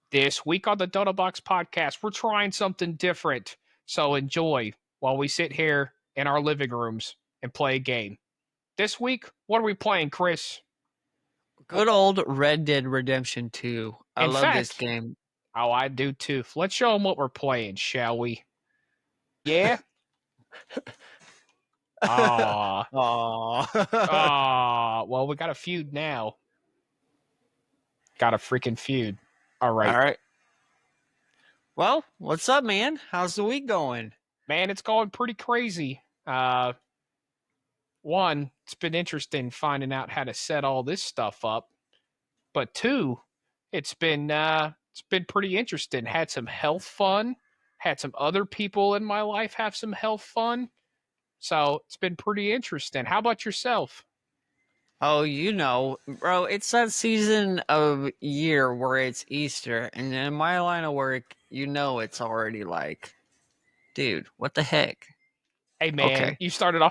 This week on the Doughnut Box Podcast, we're trying something different. So enjoy while we sit here in our living rooms and play a game. This week, what are we playing, Chris? Good old Red Dead Redemption 2. I In love this fact, game. oh, I do too. Let's show them what we're playing, shall we? Yeah? Aw. Aw. Well, we got a feud now. Got a freaking feud. All right. All right. Well, what's up, man? How's the week going? Man, it's going pretty crazy. One, it's been interesting finding out how to set all this stuff up. But two, it's been pretty interesting. Had some health fun. Had some other people in my life have some health fun. So it's been pretty interesting. How about yourself? Oh, bro, it's that season of year where it's Easter, and in my line of work, it's already like, dude, what the heck? Hey man, Okay. you started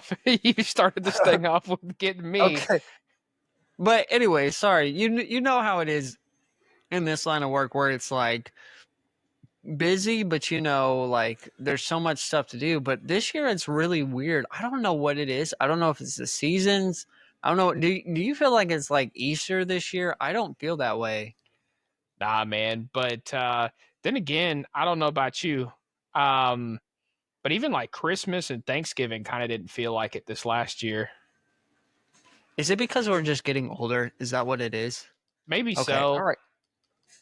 this thing off with getting me. Okay. But anyway, sorry. You know how it is in this line of work where it's like busy, but like there's so much stuff to do. But this year it's really weird. I don't know what it is. I don't know if it's the seasons. I don't know. Do you feel like it's like Easter this year? I don't feel that way. Nah, man. But then again, I don't know about you. But even like Christmas and Thanksgiving kind of didn't feel like it this last year. Is it because we're just getting older? Is that what it is? Maybe Okay. so. All right.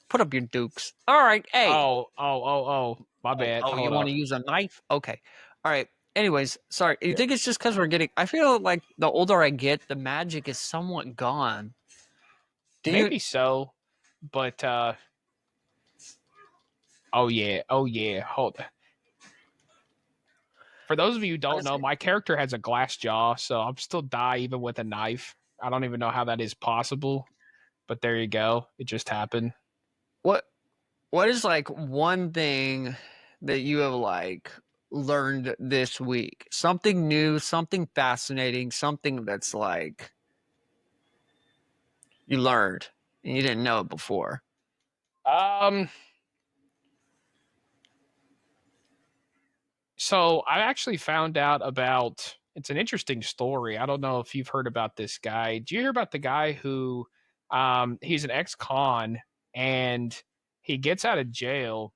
Put up your dukes. All right. Hey. Oh. My bad. Oh, you want to use a knife? Okay. All right. Anyways, sorry. You think it's just because I feel like the older I get, the magic is somewhat gone. Maybe so. But, oh yeah. Hold on. For those of you who don't know, my character has a glass jaw, so I'm still die even with a knife. I don't even know how that is possible, but there you go. It just happened. What is like one thing that you have like learned this week? Something new, something fascinating, something that's like you learned and you didn't know it before. So I actually found out about, it's an interesting story. I don't know if you've heard about this guy. Do you hear about the guy who he's an ex-con and he gets out of jail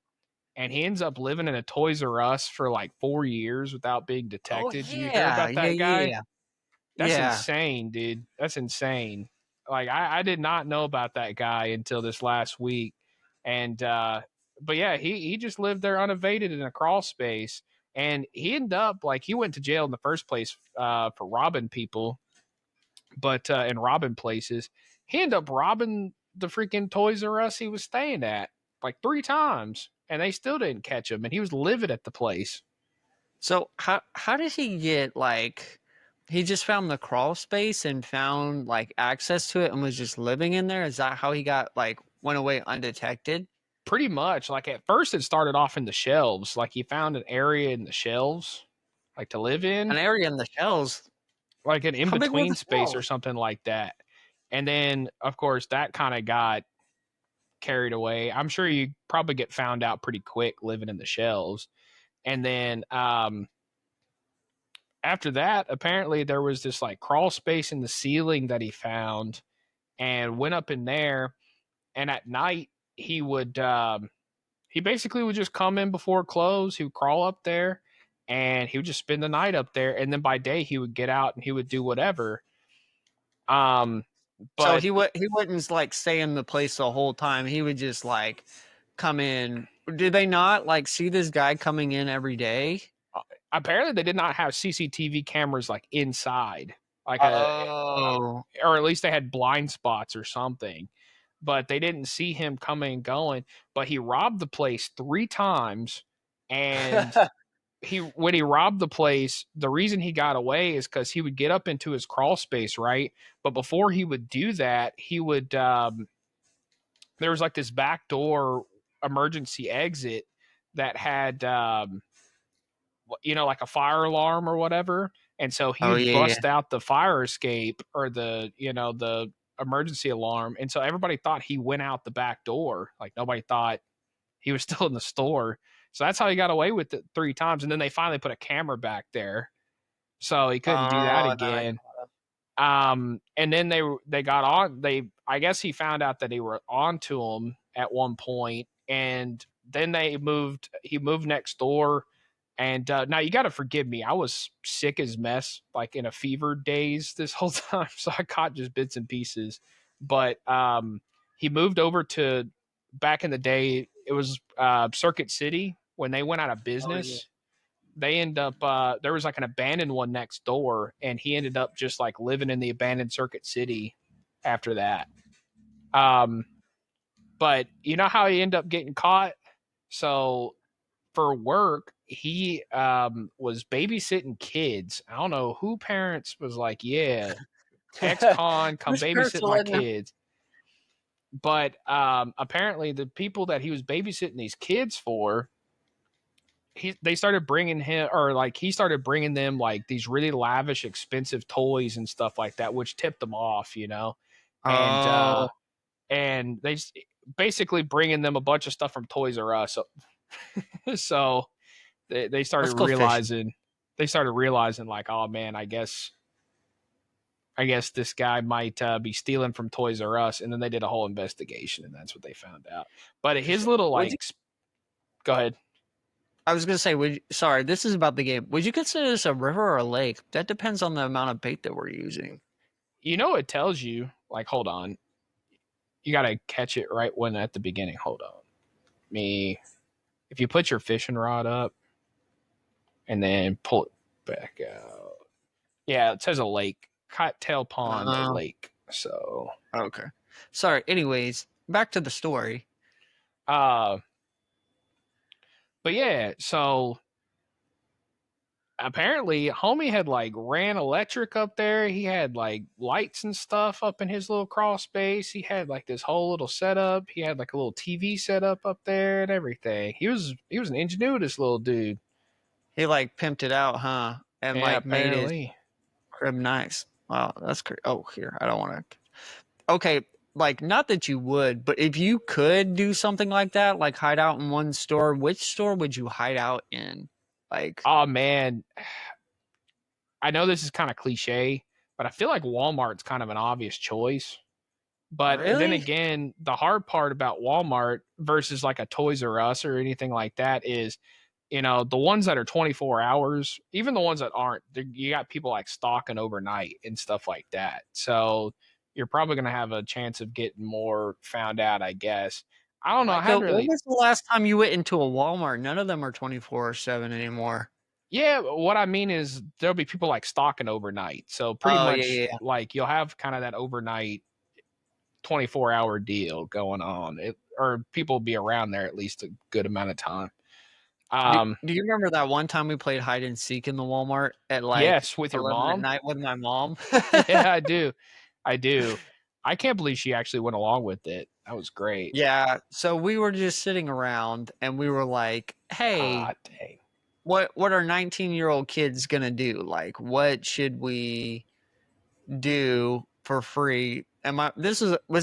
and he ends up living in a Toys R Us for like 4 years without being detected? Oh, Do you hear about that guy? Yeah. That's insane, dude. That's insane. Like I did not know about that guy until this last week. And but yeah, he just lived there unabated in a crawl space. And he ended up like he went to jail in the first place for robbing people, but and robbing places. He ended up robbing the freaking Toys R Us he was staying at like 3 times, and they still didn't catch him. And he was living at the place. So how did he get like? He just found the crawl space and found like access to it and was just living in there. Is that how he got like went away undetected? Pretty much. Like at first, it started off in the shelves. Like he found an area in the shelves, like to live in. An area in the shelves, like an in between space or something like that. And then, of course, that kind of got carried away. I'm sure you probably get found out pretty quick living in the shelves. And then after that, apparently there was this like crawl space in the ceiling that he found and went up in there. And at night, he would he basically would just come in before close. He would crawl up there and he would just spend the night up there. And then by day he would get out and he would do whatever. But so he wouldn't like stay in the place the whole time. He would just like come in. Did they not like see this guy coming in every day? Apparently they did not have CCTV cameras like inside, like or at least they had blind spots or something. But they didn't see him coming and going. But he robbed the place 3 times, and when he robbed the place, the reason he got away is because he would get up into his crawl space, right? But before he would do that, he would there was like this back door emergency exit that had like a fire alarm or whatever. And so he would bust out the fire escape or the emergency alarm, and so everybody thought he went out the back door. Like nobody thought he was still in the store. So that's how he got away with it 3 times, and then they finally put a camera back there, so he couldn't do that Oh, again. And then they got on. I guess he found out that they were onto him at one point, and then he moved next door. And now you got to forgive me. I was sick as mess, like in a fever daze this whole time, so I caught just bits and pieces. But he moved over to, back in the day, it was Circuit City when they went out of business. yeah. They end up there was like an abandoned one next door, and he ended up just like living in the abandoned Circuit City after that. But you know how he ended up getting caught? So for work, he was babysitting kids. I don't know who parents was like, yeah, ex-con, come babysit my kids. But apparently the people that he was babysitting these kids for, they started bringing him, or like he started bringing them like these really lavish, expensive toys and stuff like that, which tipped them off, you know. And they basically bringing them a bunch of stuff from Toys R Us. So they started realizing like, oh man, I guess this guy might be stealing from Toys R Us. And then they did a whole investigation, and that's what they found out. But his little go ahead. I was gonna say, sorry, this is about the game. Would you consider this a river or a lake? That depends on the amount of bait that we're using. You know, it tells you, like, hold on, you got to catch it right when at the beginning. Hold on, if you put your fishing rod up and then pull it back out, yeah, it says a lake, Cottail Pond, a lake. So okay, sorry. Anyways, back to the story. But yeah, so apparently homie had like ran electric up there. He had like lights and stuff up in his little crawl space. He had like this whole little setup. He had like a little TV setup up there and everything. He was an ingenious little dude. He like pimped it out, huh? And yeah, like apparently. made his crib nice. Wow, that's great. Oh, here, I don't want to. Okay, like not that you would, but if you could do something like that, like hide out in one store, which store would you hide out in? Like, oh man, I know this is kind of cliche, but I feel like Walmart's kind of an obvious choice. But then again, the hard part about Walmart versus like a Toys R Us or anything like that is, you know, the ones that are 24 hours, even the ones that aren't, you got people like stocking overnight and stuff like that. So you're probably going to have a chance of getting more found out, I guess. I don't know. Micah, when was the last time you went into a Walmart? None of them are 24/7 anymore. Yeah, what I mean is there'll be people like stocking overnight. So pretty much like you'll have kind of that overnight 24-hour deal going on. Or people will be around there at least a good amount of time. Do you remember that one time we played hide and seek in the Walmart at like yes, with your mom at night with my mom? Yeah, I do. I can't believe she actually went along with it. That was great. Yeah. So we were just sitting around and we were like, hey, dang. What are 19-year-old kids gonna do? Like, what should we do for free? Was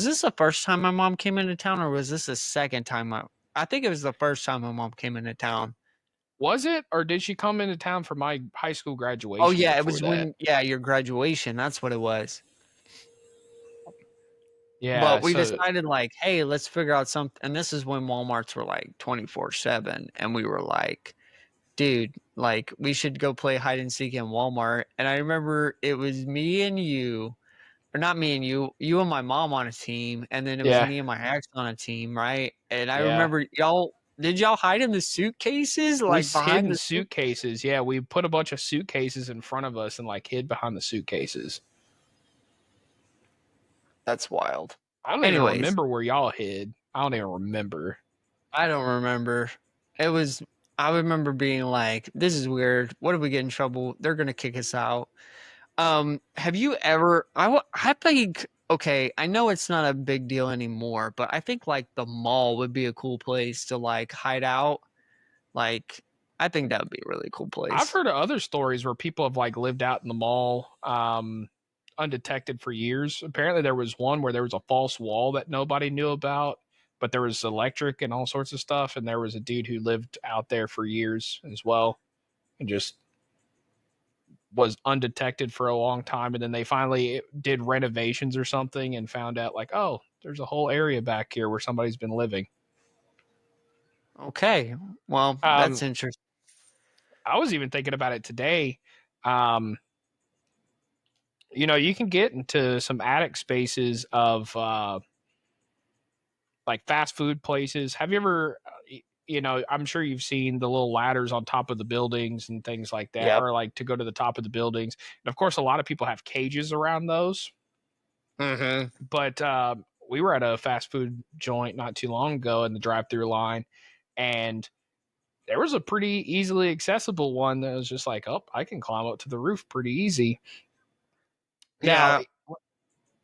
this the first time my mom came into town, or was this the second time? I think it was the first time my mom came into town. Was it, or did she come into town for my high school graduation? Oh yeah, it was your graduation. That's what it was. Yeah, but we decided like, hey, let's figure out something. And this is when Walmarts were like 24/7, and we were like, dude, like we should go play hide and seek in Walmart. And I remember it was me and you, or not me and you and my mom on a team, and then it was me and my ex on a team, right? And I remember did y'all hide in the suitcases? Like behind the suitcases. Yeah, we put a bunch of suitcases in front of us and like hid behind the suitcases. That's wild. I don't even remember where y'all hid. I don't even remember. I don't remember. I remember being like, this is weird. What if we get in trouble? They're going to kick us out. Have you ever, I think, okay, I know it's not a big deal anymore, but I think like the mall would be a cool place to like hide out. Like, I think that would be a really cool place. I've heard of other stories where people have like lived out in the mall. undetected for years. Apparently, there was one where there was a false wall that nobody knew about, but there was electric and all sorts of stuff. And there was a dude who lived out there for years as well and just was undetected for a long time. And then they finally did renovations or something and found out, like, oh, there's a whole area back here where somebody's been living. Okay. Well, that's interesting. I was even thinking about it today. You can get into some attic spaces of like fast food places. Have you ever, I'm sure you've seen the little ladders on top of the buildings and things like that, Yep. or like to go to the top of the buildings. And of course, a lot of people have cages around those. Mm-hmm. But we were at a fast food joint not too long ago in the drive-through line, and there was a pretty easily accessible one that was just like, oh, I can climb up to the roof pretty easy. Yeah. Now,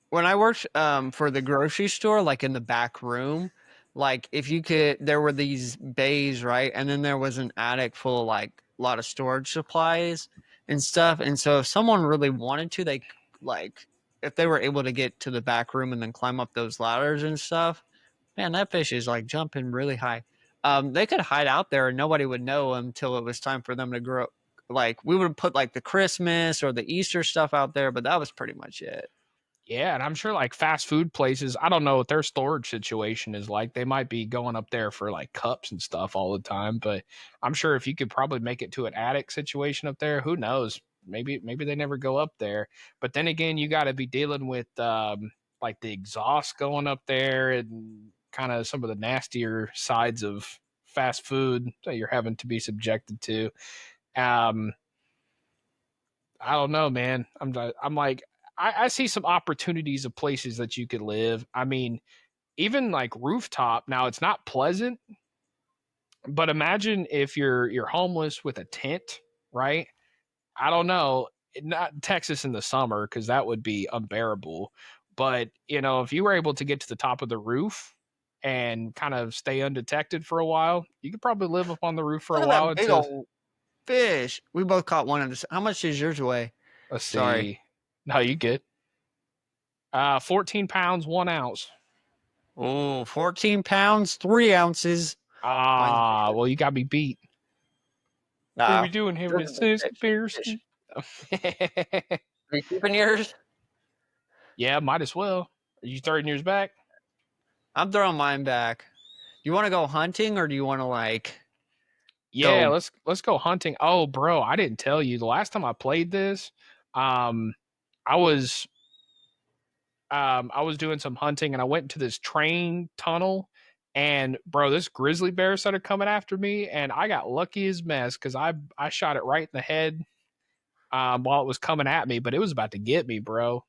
when I worked for the grocery store, like in the back room, like if you could, there were these bays, right? And then there was an attic full of like a lot of storage supplies and stuff. And so if someone really wanted to, they like, if they were able to get to the back room and then climb up those ladders and stuff, man, that fish is like jumping really high. They could hide out there and nobody would know until it was time for them to grow. Like we would put like the Christmas or the Easter stuff out there, but that was pretty much it. yeah, and I'm sure like fast food places, I don't know what their storage situation is like. They might be going up there for like cups and stuff all the time, but I'm sure if you could probably make it to an attic situation up there, who knows? Maybe they never go up there. But then again, you got to be dealing with like the exhaust going up there and kind of some of the nastier sides of fast food that you're having to be subjected to. Um, I don't know, man. I'm like, I see some opportunities of places that you could live. I mean, even like rooftop. Now it's not pleasant, but imagine if you're homeless with a tent, right? I don't know, not Texas in the summer because that would be unbearable. But if you were able to get to the top of the roof and kind of stay undetected for a while, you could probably live up on the roof for a Look at while that big until. old fish. We both caught one of this. How much does yours weigh? Let's Sorry. see. No, you get 14 pounds, 1 ounce. Oh, 14 pounds, 3 ounces. Well, you got me beat. What are we doing here, Mrs. Pearson? Are you keeping yours? Yeah, might as well. Are you throwing yours back? I'm throwing mine back. You want to go hunting or do you want to like? Yeah, go? let's go hunting. Oh, bro, I didn't tell you the last time I played this. I was doing some hunting and I went into this train tunnel, and bro, this grizzly bear started coming after me, and I got lucky as mess because I shot it right in the head while it was coming at me, but it was about to get me, bro.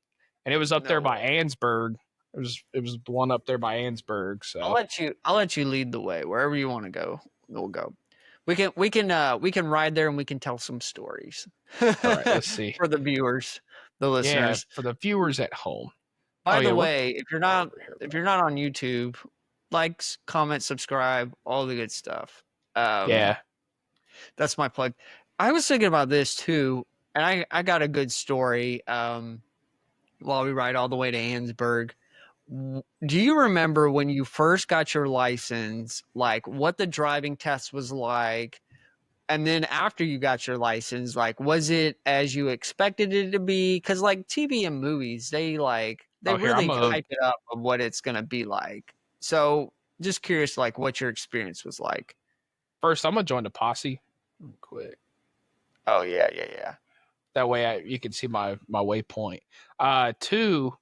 And it was up there by Ansburg. It was the one up there by Ansburg. So I'll let you lead the way wherever you want to go. We'll go. We can ride there and we can tell some stories. All right, let's see for the viewers, the listeners, for the viewers at home. By the way, if you're not on YouTube, like, comment, subscribe, all the good stuff. Yeah, that's my plug. I was thinking about this too, and I got a good story. While we ride all the way to Ansburg, do you remember when you first got your license, like what the driving test was like? And then after you got your license, like, was it as you expected it to be? Because like TV and movies, they really hype it up of what it's going to be like. So just curious, like what your experience was like. First, I'm going to join the posse real quick. Oh, yeah. That way you can see my waypoint. 2,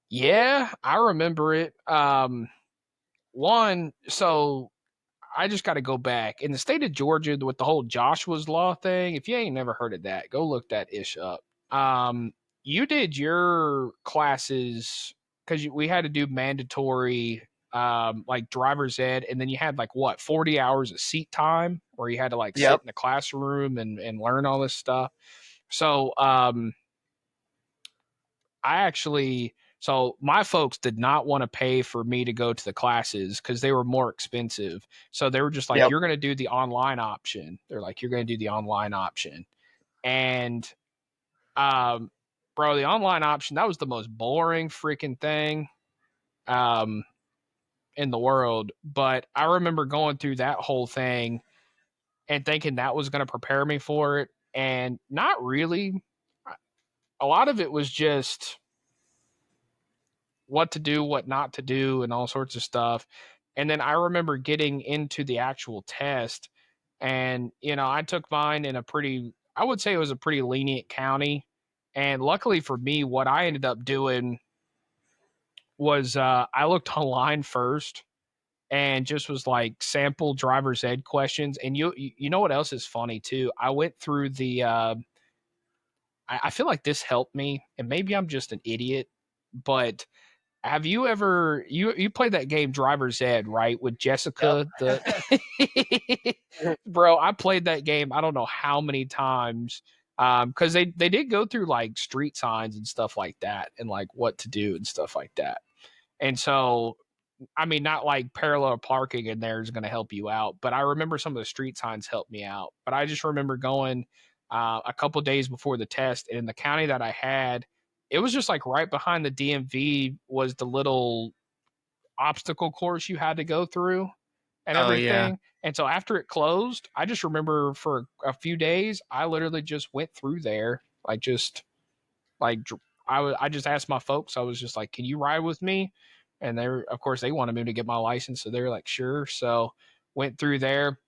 yeah, I remember it. 1, so I just got to go back. In the state of Georgia, with the whole Joshua's Law thing, if you ain't never heard of that, go look that ish up. You did your classes because we had to do mandatory like driver's ed, and then you had like what 40 hours of seat time where you had to like sit in the classroom and learn all this stuff. So so my folks did not want to pay for me to go to the classes because they were more expensive. So they were just like, you're going to do the online option. They're like, you're going to do the online option. And Bro, the online option, that was the most boring freaking thing in the world. But I remember going through that whole thing and thinking that was going to prepare me for it. And not really. A lot of it was just what to do, what not to do, and all sorts of stuff. And then I remember getting into the actual test, and I took mine in I would say it was a pretty lenient county. And luckily for me, what I ended up doing was I looked online first and just was like sample driver's ed questions. And you know what else is funny too? I went through the I feel like this helped me, and maybe I'm just an idiot, but have you ever you played that game Driver's Ed, right? With Jessica, Yep. the bro, I played that game I don't know how many times. Because they did go through like street signs and stuff like that, and like what to do and stuff like that. And so I mean, not like parallel parking in there is going to help you out, but I remember some of the street signs helped me out. But I just remember going a couple days before the test, and in the county that I had, it was just like right behind the DMV was the little obstacle course you had to go through and Oh yeah. everything. And so after it closed, I just remember for a few days, I literally just went through there, like just like I just asked my folks. I was just like, "Can you ride with me?" And of course, they wanted me to get my license, so they were like, "Sure." So went through there,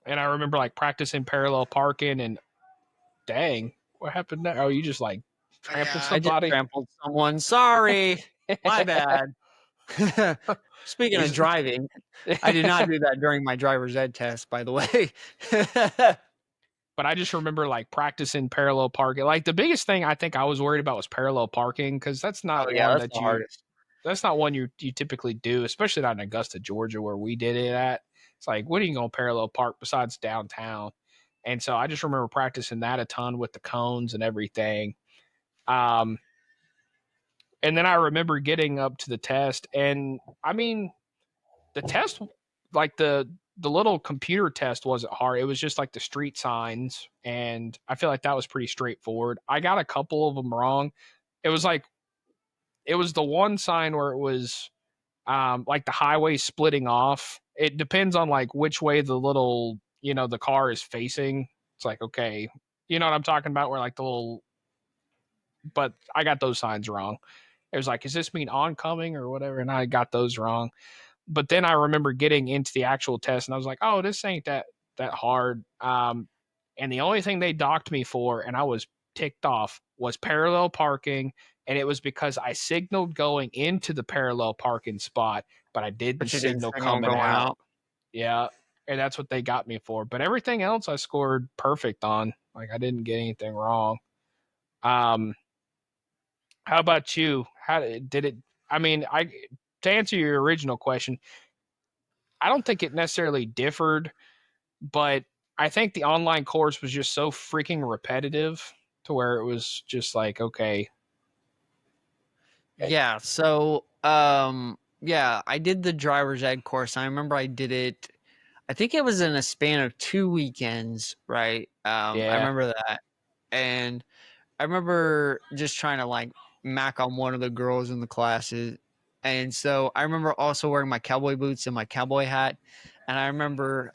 and I remember like practicing parallel parking. And dang, what happened there? Oh, you just like trampled Yeah, I just somebody. trampled someone. Sorry. My bad. Speaking of driving, I did not do that during my driver's ed test, by the way. But I just remember like practicing parallel parking. Like the biggest thing I think I was worried about was parallel parking, because that's Oh not yeah, one that's that the hardest. you typically do, especially not in Augusta, Georgia, where we did it at. It's like, what are you going to parallel park besides downtown? And so I just remember practicing that a ton with the cones and everything. Um, and then I remember getting up to the test, and I mean, the test, like the little computer test, wasn't hard. It was just like the street signs, and I feel like that was pretty straightforward. I got a couple of them wrong. It was like it was the one sign where it was like the highway splitting off. It depends on like which way the little the car is facing. It's like, okay, you know what I'm talking about, where like the little, but I got those signs wrong. It was like, does this mean oncoming or whatever? And I got those wrong. But then I remember getting into the actual test, and I was like, oh, this ain't that hard. And the only thing they docked me for, and I was ticked off, was parallel parking. And it was because I signaled going into the parallel parking spot, but I didn't But you didn't signal signal coming going out. out. Yeah. And that's what they got me for. But everything else I scored perfect on. Like I didn't get anything wrong. Um, how about you? How did it? I mean, to answer your original question, I don't think it necessarily differed, but I think the online course was just so freaking repetitive to where it was just like, okay. Yeah, so yeah, I did the driver's ed course. I remember I did it, I think it was in a span of 2 weekends, right? I Yeah. remember that. And I remember just trying to like mac on one of the girls in the classes. And so I remember also wearing my cowboy boots and my cowboy hat. And I remember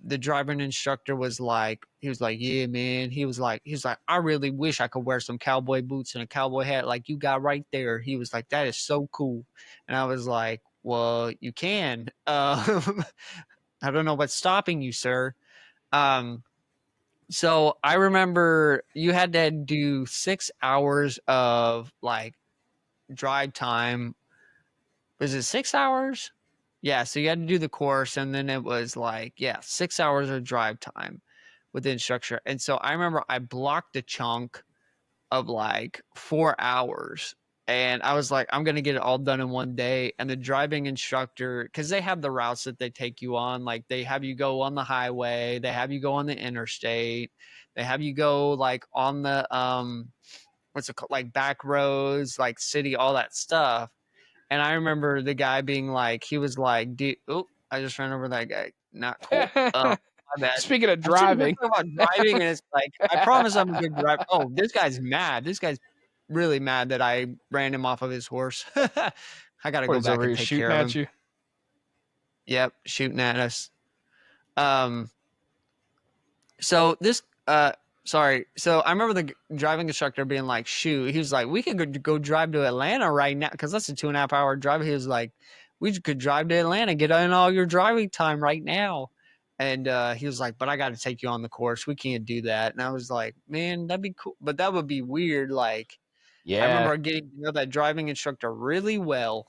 the driving instructor was like, he was like, yeah, man. He was like, I really wish I could wear some cowboy boots and a cowboy hat like you got right there. He was like, that is so cool. And I was like, well, you can. I don't know what's stopping you, sir. Um, so I remember you had to do 6 hours of like drive time. Was it 6 hours? Yeah. So you had to do the course, and then it was like, yeah, 6 hours of drive time with the instructor. And so I remember I blocked a chunk of like 4 hours. And I was like, I'm going to get it all done in one day. And the driving instructor, because they have the routes that they take you on, like they have you go on the highway, they have you go on the interstate, they have you go like on the, what's it called? Like back roads, like city, all that stuff. And I remember the guy being like, he was like, oh, I just ran over that guy. Not cool. My My bad. Speaking of I'm sitting here driving, talking about driving, and it's like, I promise I'm a good driver. Oh, this guy's mad. This guy's really mad that I ran him off of his horse. I got to what go is back over and here take shooting care of at him. you? Yep, shooting at us. So this, sorry. So I remember the driving instructor being like, shoot, he was like, we could go drive to Atlanta right now. Cause that's a 2.5 hour drive. He was like, we could drive to Atlanta, get in all your driving time right now. And he was like, but I got to take you on the course. We can't do that. And I was like, man, that'd be cool. But that would be weird. Like, I Yeah, remember getting to know that driving instructor really well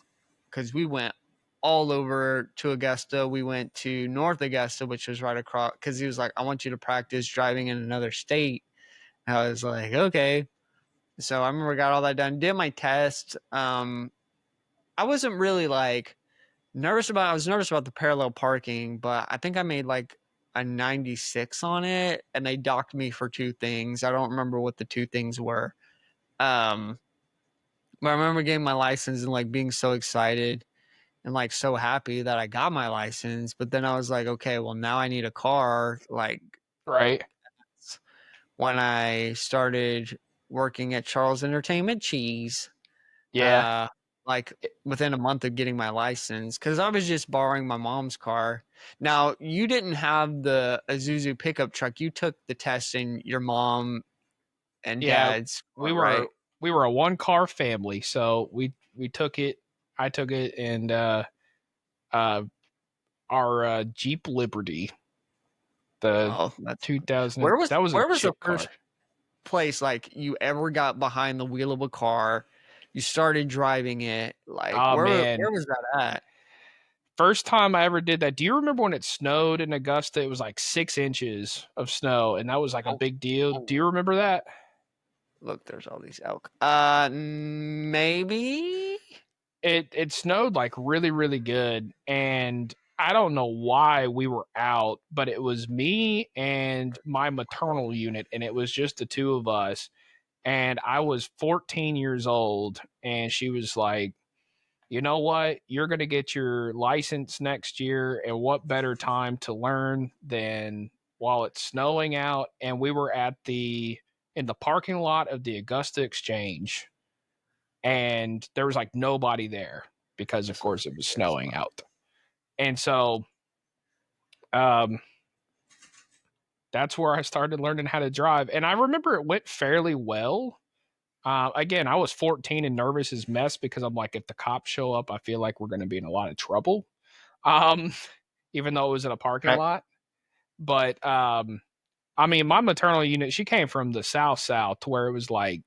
because we went all over to Augusta. We went to North Augusta, which was right across, because he was like, I want you to practice driving in another state. And I was like, okay. So I remember I got all that done, did my test. I wasn't really like I was nervous about the parallel parking, but I think I made like a 96 on it, and they docked me for 2 things. I don't remember what the 2 things were. Um, but I remember getting my license and like being so excited and like so happy that I got my license. But then I was like, okay, well now I need a car. Like right. when I started working at Charles Entertainment Cheese, Yeah, uh, like within a month of getting my license, because I was just borrowing my mom's car. Now you didn't have the Isuzu pickup truck. You took the test in your mom and yeah. dad's We car, right? were a 1 car family, so we took it. I took it, and uh, our Jeep Liberty, the Oh, that's 2000. That was a where was the chip car. first place like you ever got behind the wheel of a car, you started driving it, like Oh where man, was that at? first time I ever did that. Do you remember when it snowed in Augusta? It was like 6 inches of snow, and that was like a Oh, big deal. oh, Do you remember that? look, there's all these elk. Maybe. It snowed like really really good, and I don't know why we were out, but it was me and my maternal unit, and it was just the two of us. And I was 14 years old, and she was like, you know what? You're going to get your license next year. And what better time to learn than while it's snowing out? And we were in the parking lot of the Augusta Exchange, and there was like nobody there because, of course, it was snowing out. And so, um, that's where I started learning how to drive. And I remember it went fairly well. Again, I was 14 and nervous as mess because I'm like, if the cops show up, I feel like we're going to be in a lot of trouble. Um, even though it was in a parking Right. lot. But I mean, my maternal unit, she came from the South to where it was like,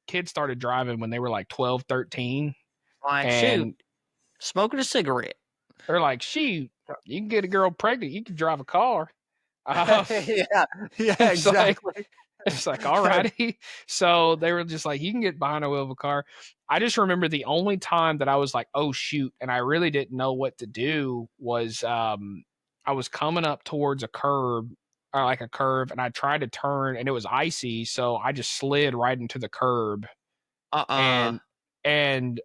kids started driving when they were like 12, 13. Like, shoot, And smoking a cigarette. they're like, shoot, you can get a girl pregnant, you can drive a car. Yeah, yeah, it's like, exactly. it's like, all righty. So they were just like, you can get behind a wheel of a car. I just remember the only time that I was like, oh shoot, and I really didn't know what to do was I was coming up towards a curb or like a curve, and I tried to turn and it was icy, so I just slid right into the curb. Uh-uh. And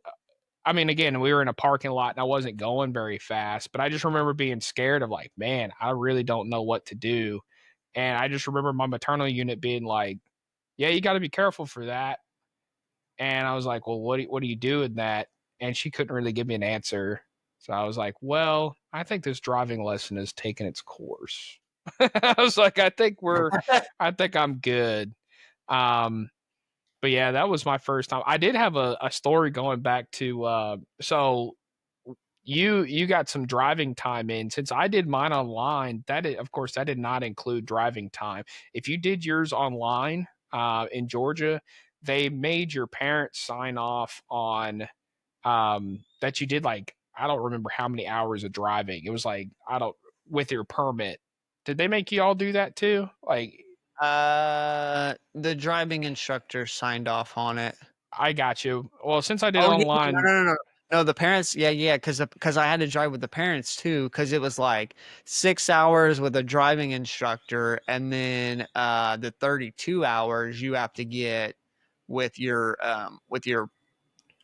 I mean, again, we were in a parking lot and I wasn't going very fast, but I just remember being scared of like, man, I really don't know what to do. And I just remember my maternal unit being like, yeah, you got to be careful for that. And I was like, well, what do you do in that? And she couldn't really give me an answer. So I was like, well, I think this driving lesson has taken its course. I was like, I think I'm good. Um, but yeah, that was my first time. I did have a story going back to so you got some driving time in. Since I did mine online, of course that did not include driving time. If you did yours online in Georgia, they made your parents sign off on that you did like, I don't remember how many hours of driving. It was like, I don't, with your permit. Did they make you all do that too? Like, The driving instructor signed off on it. I got you. Well, since I did Oh, yeah, no, online, no, no, no. No, the parents, yeah, because I had to drive with the parents too, because it was like 6 hours with a driving instructor, and then the 32 hours you have to get with your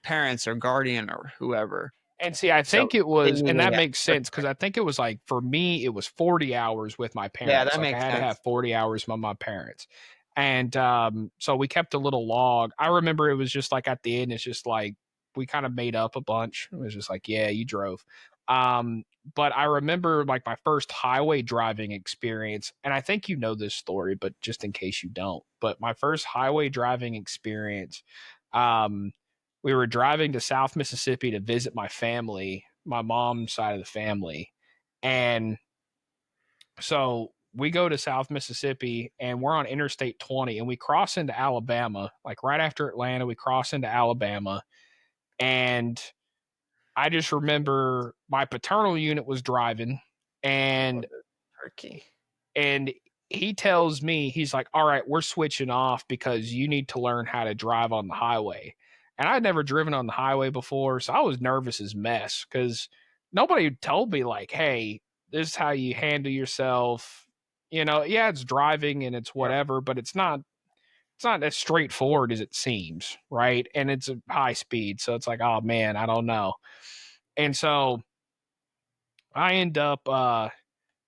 parents or guardian or whoever. And see, I So think it they was, and needed that that makes quick sense because break. I think it was like for me, it was 40 hours with my Yeah, parents. that Like I makes had to sense. have 40 hours with my parents. And so we kept a little log. I remember it was just like at the end, it's just like we kind of made up a bunch. It was just like, yeah, you drove. Um, but I remember like my first highway driving experience, and I think you know this story, but just in case you don't, but my first highway driving experience, um, we were driving to South Mississippi to visit my family, my mom's side of the family. And so we go to South Mississippi and we're on Interstate 20 and we cross into Alabama. Like right after Atlanta, we cross into Alabama. And I just remember my paternal unit was driving and Turkey. and he tells me, he's like, all right, we're switching off because you need to learn how to drive on the highway. And I'd never driven on the highway before, so I was nervous as mess because nobody told me like, hey, this is how you handle yourself. You know, yeah, it's driving and it's Yeah. whatever, but it's not as straightforward as it seems, right? And it's a high speed, so it's like, oh man, I don't know. And so I end up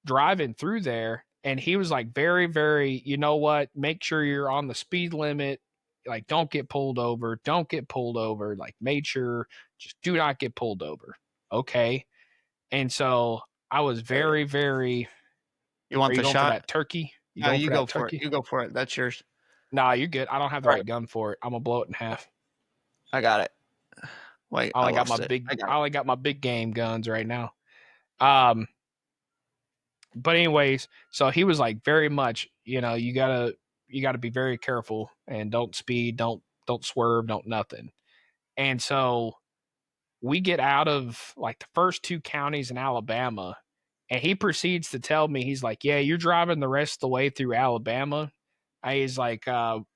driving through there, and he was like very, very, you know what, make sure you're on the speed limit, like don't get pulled over, don't get pulled over, like made sure, just do not get pulled over. Okay. And so I was very, very, You are want you the going for shot? that turkey? You No, going you for go that for it. turkey? You go for it. That's yours. Nah, you're good. I don't have the All right right. gun for it. I'm gonna blow it in half. I got it. Wait, I lost it. I got I it. only got my big game guns right now. Um but anyways, so he was like very much, you know, you gotta be very careful and don't speed, don't swerve, don't nothing. And so we get out of like the first two counties in Alabama, and he proceeds to tell me, he's like, yeah, you're driving the rest of the way through Alabama. He's like,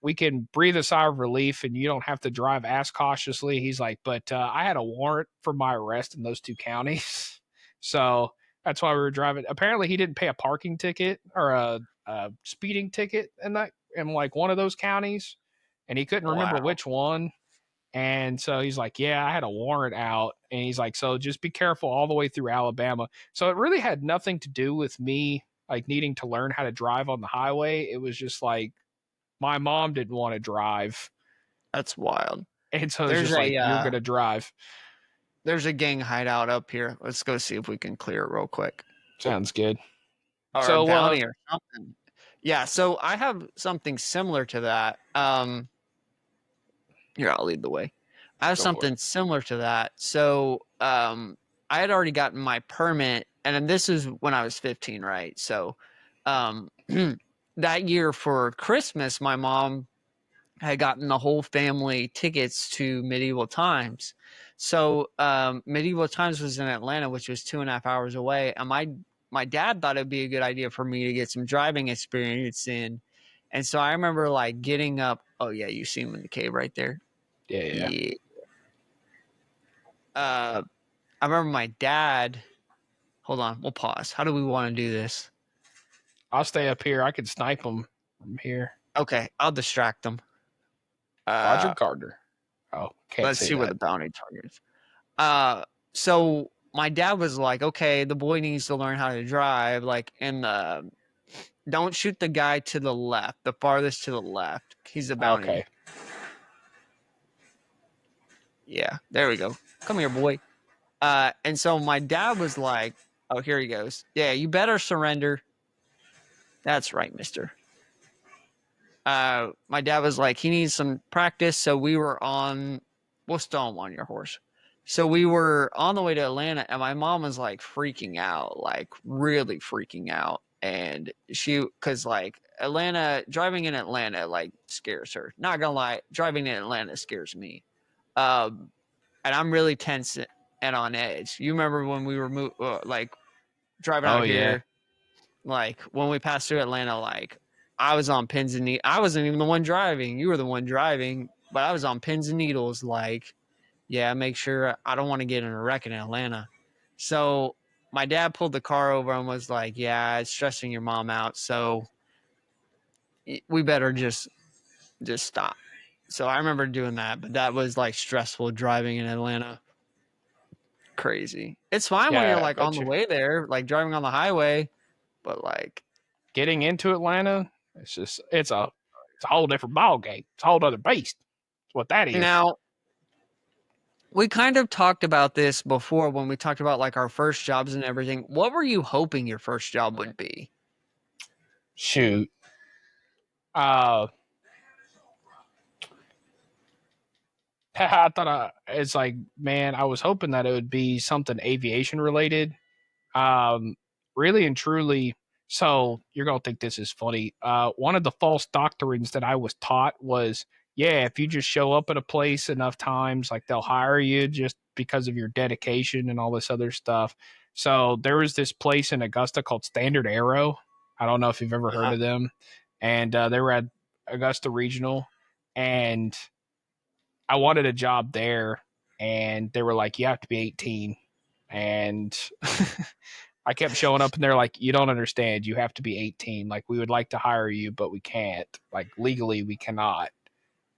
we can breathe a sigh of relief and you don't have to drive as cautiously. He's like, but I had a warrant for my arrest in those two counties. So that's why we were driving. Apparently, he didn't pay a parking ticket or a speeding ticket in like one of those counties, and he couldn't remember Wow. which one. And so he's like, yeah, I had a warrant out. And he's like, so just be careful all the way through Alabama. So it really had nothing to do with me like needing to learn how to drive on the highway. It was just like my mom didn't want to drive. That's wild. And so it's There's just like, a you're going to drive. there's a gang hideout up here. Let's go see if we can clear it real quick. Sounds good. Or a So, bounty or something. Yeah, so I have something similar to that. Here, I'll lead the way. I have go for it. something similar to that. So, I had already gotten my permit, and then this is when I was 15, right? So, that year for Christmas, my mom had gotten the whole family tickets to Medieval Times. So, Medieval Times was in Atlanta, which was 2.5 hours away, and my dad thought it'd be a good idea for me to get some driving experience in. And so I remember like getting up. Oh yeah, you see him in the cave right there. Yeah. Yeah. I remember my dad. Hold on, we'll pause. How do we want to do this? I'll stay up here. I could snipe them from here. Okay, I'll distract them. Roger Gardner. Oh, can't Let's say see what the that. bounty target is. So my dad was like, okay, the boy needs to learn how to drive. Like, and don't shoot the guy to the left, the farthest to the left. He's a bounty. Okay. Yeah, there we go. Come here, boy. And so my dad was like, oh, here he goes. Yeah, you better surrender. That's right, mister. My dad was like, he needs some practice. So we'll still him on your horse. So we were on the way to Atlanta, and my mom was like freaking out, like really freaking out. And cause like driving in Atlanta, like scares her. Not gonna lie, driving in Atlanta scares me. And I'm really tense and on edge. You remember when we were like driving Oh, out yeah. here, like when we passed through Atlanta, like I was on pins and needles. I wasn't even the one driving. You were the one driving, but I was on pins and needles. Like, yeah, make sure I don't want to get in a wreck in Atlanta. So my dad pulled the car over and was like, yeah, it's stressing your mom out. So we better just stop. So I remember doing that, but that was like stressful driving in Atlanta. crazy. It's fine when you're Yeah, like on the way there, like driving on the highway, but like getting into Atlanta, it's a whole different ball game. It's a whole other beast. That's what that is. now we kind of talked about this before when we talked about like our first jobs and everything. What were you hoping your first job would be? Shoot. I thought it's like, man, I was hoping that it would be something aviation related. Um, really and truly. So you're gonna think this is funny. One of the false doctrines that I was taught was, yeah, if you just show up at a place enough times, like they'll hire you just because of your dedication and all this other stuff. So there was this place in Augusta called Standard Aero. I don't know if you've ever heard of them, and they were at Augusta Regional, and I wanted a job there, and they were like, you have to be 18, and I kept showing up and they're like, you don't understand. You have to be 18. Like, we would like to hire you, but we can't. Like, legally, we cannot.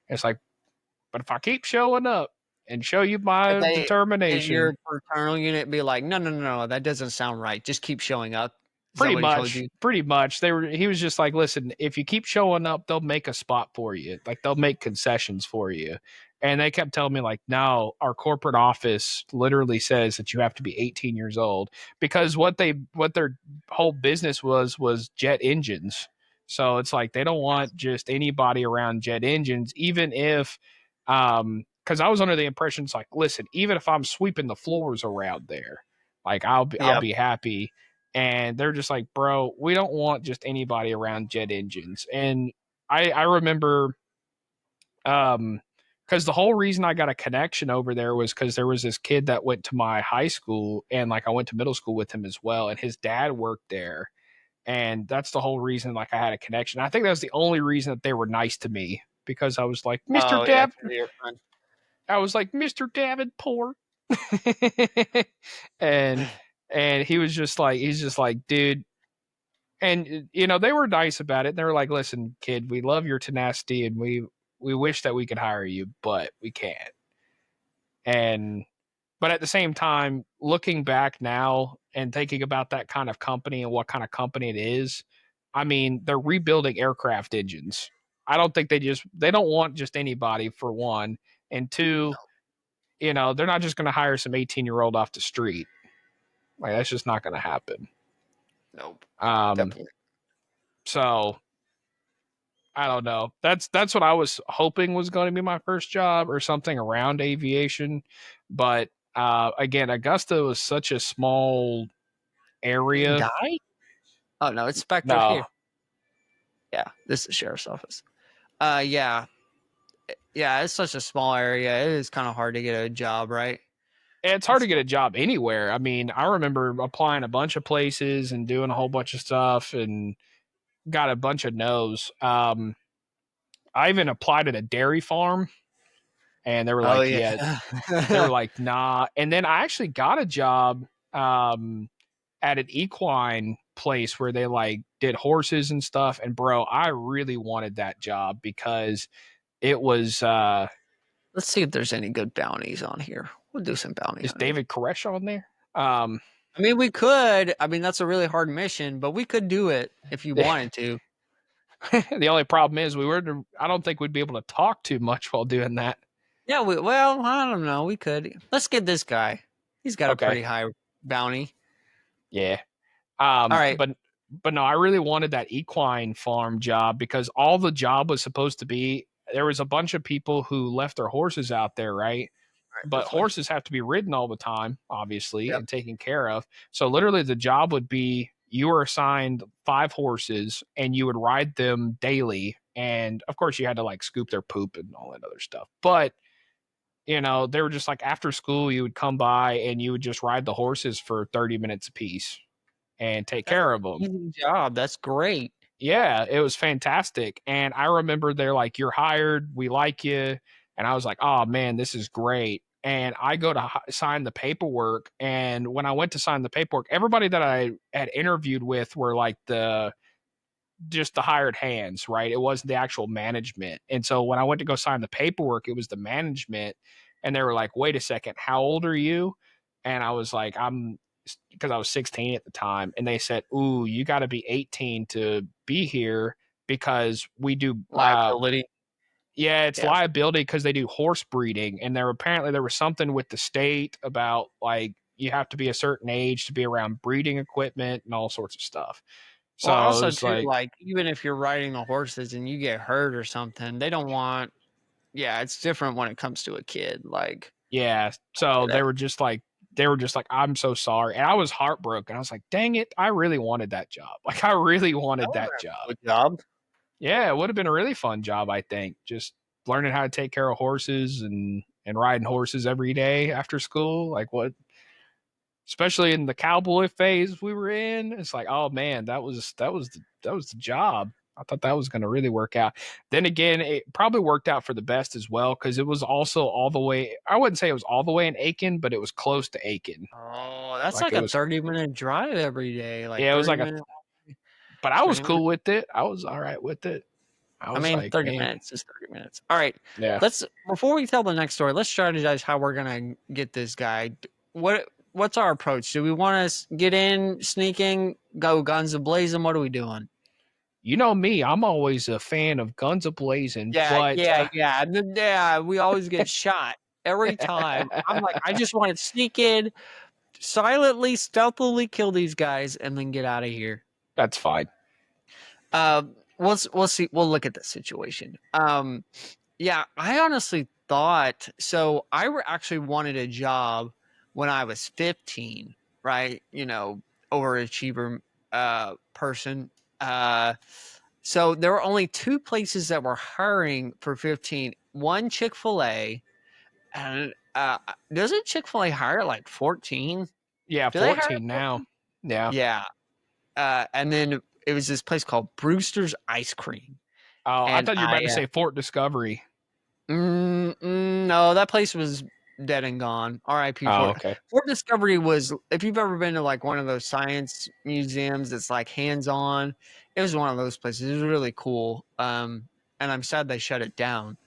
It's like, but if I keep showing up and show you my Did your determination. fraternal unit be like, no, that doesn't sound right. Just keep showing up. Is that what he told you? Pretty much. He was just like, listen, if you keep showing up, they'll make a spot for you. Like, they'll make concessions for you. And they kept telling me, like, no, our corporate office literally says that you have to be 18 years old, because what their whole business was jet engines. So it's like they don't want just anybody around jet engines, even if because I was under the impression it's like, listen, even if I'm sweeping the floors around there, like I'll be happy. And they're just like, bro, we don't want just anybody around jet engines. And I remember because the whole reason I got a connection over there was because there was this kid that went to my high school, and like I went to middle school with him as well, and his dad worked there, and that's the whole reason like I had a connection. I think that was the only reason that they were nice to me, because I was like, Mr. Dav, I was like, Mr. Davenport. and he was just like, he's just like, dude. And they were nice about it. They were like, listen, kid, we love your tenacity, and we wish that we could hire you, but we can't. But at the same time, looking back now and thinking about that kind of company and what kind of company it is, I mean, they're rebuilding aircraft engines. I don't think they don't want just anybody, for one, and two, they're not just going to hire some 18-year-old off the street. Like, that's just not going to happen. Nope. Definitely. So I don't know. That's what I was hoping was going to be my first job, or something around aviation. But again, Augusta was such a small area. Die? Oh no, it's back no. here. Yeah, this is the sheriff's office. Yeah, it's such a small area. It is kind of hard to get a job, right? It's hard to get a job anywhere. I mean, I remember applying a bunch of places and doing a whole bunch of stuff, and got a bunch of no's. I even applied at a dairy farm, and they were like, yeah. They were like, nah. And then I actually got a job at an equine place where they like did horses and stuff. And bro, I really wanted that job because it was let's see if there's any good bounties on here. We'll do some bounties. Is David Koresh on there? I mean, we could. I mean, that's a really hard mission, but we could do it if you wanted to. The only problem is I don't think we'd be able to talk too much while doing that. Yeah, well, I don't know. We could. Let's get this guy. He's got a pretty high bounty. Yeah. All right. But no, I really wanted that equine farm job, because all the job was supposed to be, there was a bunch of people who left their horses out there, right? But horses have to be ridden all the time, obviously, and taken care of. So literally the job would be, you were assigned 5 horses and you would ride them daily. And of course you had to like scoop their poop and all that other stuff. But, they were just like, after school, you would come by and you would just ride the horses for 30 minutes apiece and take care of them. Easy job. That's great. Yeah, it was fantastic. And I remember they're like, you're hired. We like you. And I was like, oh man, this is great. And I go to sign the paperwork. And when I went to sign the paperwork, everybody that I had interviewed with were like just the hired hands, right? It wasn't the actual management. And so when I went to go sign the paperwork, it was the management. And they were like, wait a second, how old are you? And I was like, because I was 16 at the time, and they said, "Ooh, you got to be 18 to be here because we do Liability. yeah, it's Yeah. liability because they do horse breeding, and there was something with the state about like you have to be a certain age to be around breeding equipment and all sorts of stuff. So Well, it also was too, like, like even if you're riding the horses and you get hurt or something, they don't want. Yeah, it's different when it comes to a kid. Like, yeah. I So get it. they were just like, I'm so sorry, and I was heartbroken. I was like, dang it, I really wanted that job. Like, I really That wanted would have that been job. a good job. Yeah, it would have been a really fun job, I think. Just learning how to take care of horses and riding horses every day after school. Like what especially in the cowboy phase we were in, it's like, oh man, that was the job. I thought that was going to really work out. Then again, it probably worked out for the best as well because it was also all the way. I wouldn't say it was all the way in Aiken, but it was close to Aiken. Oh, that's Like like it a was, 30-minute drive every day. Like yeah, it was 30 like minutes, but I was 20 minutes. cool with it. I was all right with it. I I was mean, like, 30 man, minutes is 30 minutes. All right. yeah. Before we tell the next story, let's strategize how we're going to get this guy. What's our approach? Do we want to get in, sneaking, go guns a-blazing? What are we doing? You know me, I'm always a fan of guns a-blazing, Yeah, but yeah. Yeah, we always get shot every time. I'm like, I just want to sneak in, silently, stealthily kill these guys, and then get out of here. that's fine. We'll see. We'll look at the situation. Yeah, I honestly thought so. Actually wanted a job when I was 15, right? Overachiever person. So there were only two places that were hiring for 15. One, Chick-fil-A, and doesn't Chick-fil-A hire at like 14? Yeah, Do they hire 14 at 14? now. Yeah. Yeah. And then it was this place called Brewster's Ice Cream. Oh, I And thought you were about to say Fort Discovery. No, that place was dead and gone. R.I.P. Oh, okay. Fort Discovery was, if you've ever been to like one of those science museums that's like hands-on, it was one of those places. It was really cool. And I'm sad they shut it down.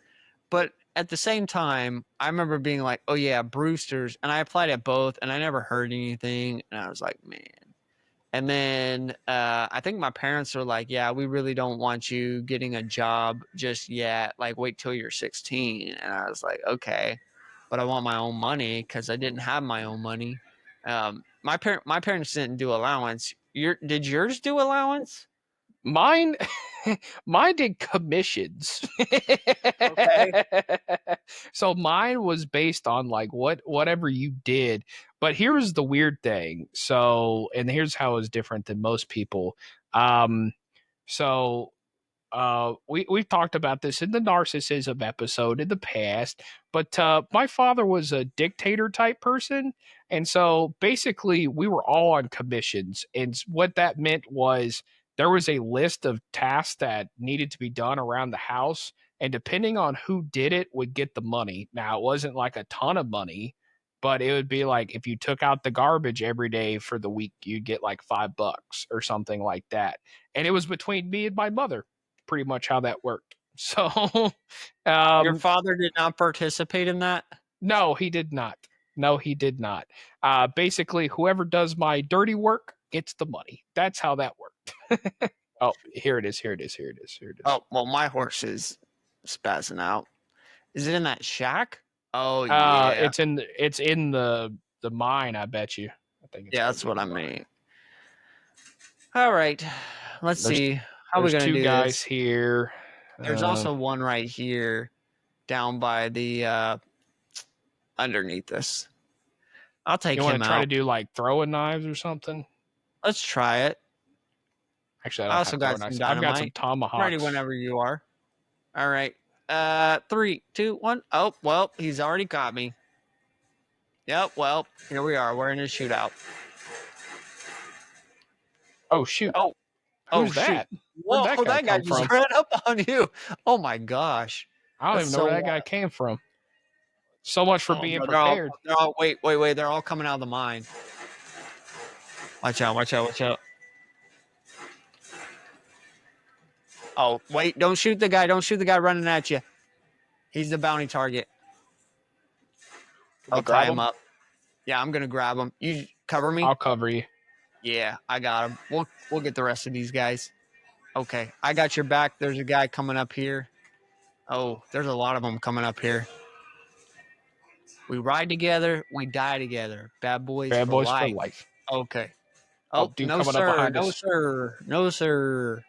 But at the same time, I remember being like, oh yeah, Brewster's. And I applied at both and I never heard anything. And I was like, man. And then I think my parents were like, yeah, we really don't want you getting a job just yet. Like, wait till you're 16. And I was like, okay, but I want my own money because I didn't have my own money. My parents didn't do allowance. Did yours do allowance? Mine mine did commissions. Okay. So mine was based on like whatever you did. But here's the weird thing. So, and here's how it's different than most people. Um so we've talked about this in the narcissism episode in the past, but my father was a dictator type person, and so basically we were all on commissions, and what that meant was there was a list of tasks that needed to be done around the house, and depending on who did it would get the money. Now it wasn't like a ton of money, but it would be like if you took out the garbage every day for the week, you'd get like $5 or something like that, and it was between me and my mother pretty much how that worked. So, Your father did not participate in that? no, he did not. No, he did not. Basically, whoever does my dirty work gets the money. That's how that worked. Oh, here it is. Here it is. Here it is. Here it is. Oh, well, my horse is spazzing out. Is it in that shack? Oh, yeah. It's in the mine. I bet you. I think it's Yeah, that's what I mean. All right, let's see. How are we There's gonna two do guys this? here. There's also one right here, down by the underneath this. I'll take You want him to try out. to do like throwing knives or something? Let's try it. Actually, I I don't also have got throwing some knives. I've got some dynamite. tomahawks. Ready whenever you are. All right. 3, 2, 1. Oh, well, he's already got me. Yep. Well, here we are. We're in a shootout. Oh shoot! Oh, Who's that? shoot. Where'd Whoa, that guy come just from? ran up on you. Oh my gosh. I don't That's even know where so that guy came from. So much for being no, prepared. they're all wait. They're all coming out of the mine. Watch out. Oh, wait, don't shoot the guy. Don't shoot the guy running at you. He's the bounty target. Can we I'll tie grab him up. Yeah, I'm gonna grab them. You cover me. I'll cover you. Yeah, I got them. We'll get the rest of these guys. Okay, I got your back. There's a guy coming up here. Oh, there's a lot of them coming up here. We ride together. We die together. Bad boys Bad for boys for life. life. Okay. Oh, Oh, dude no, coming up sir. behind No, us. sir. No, sir.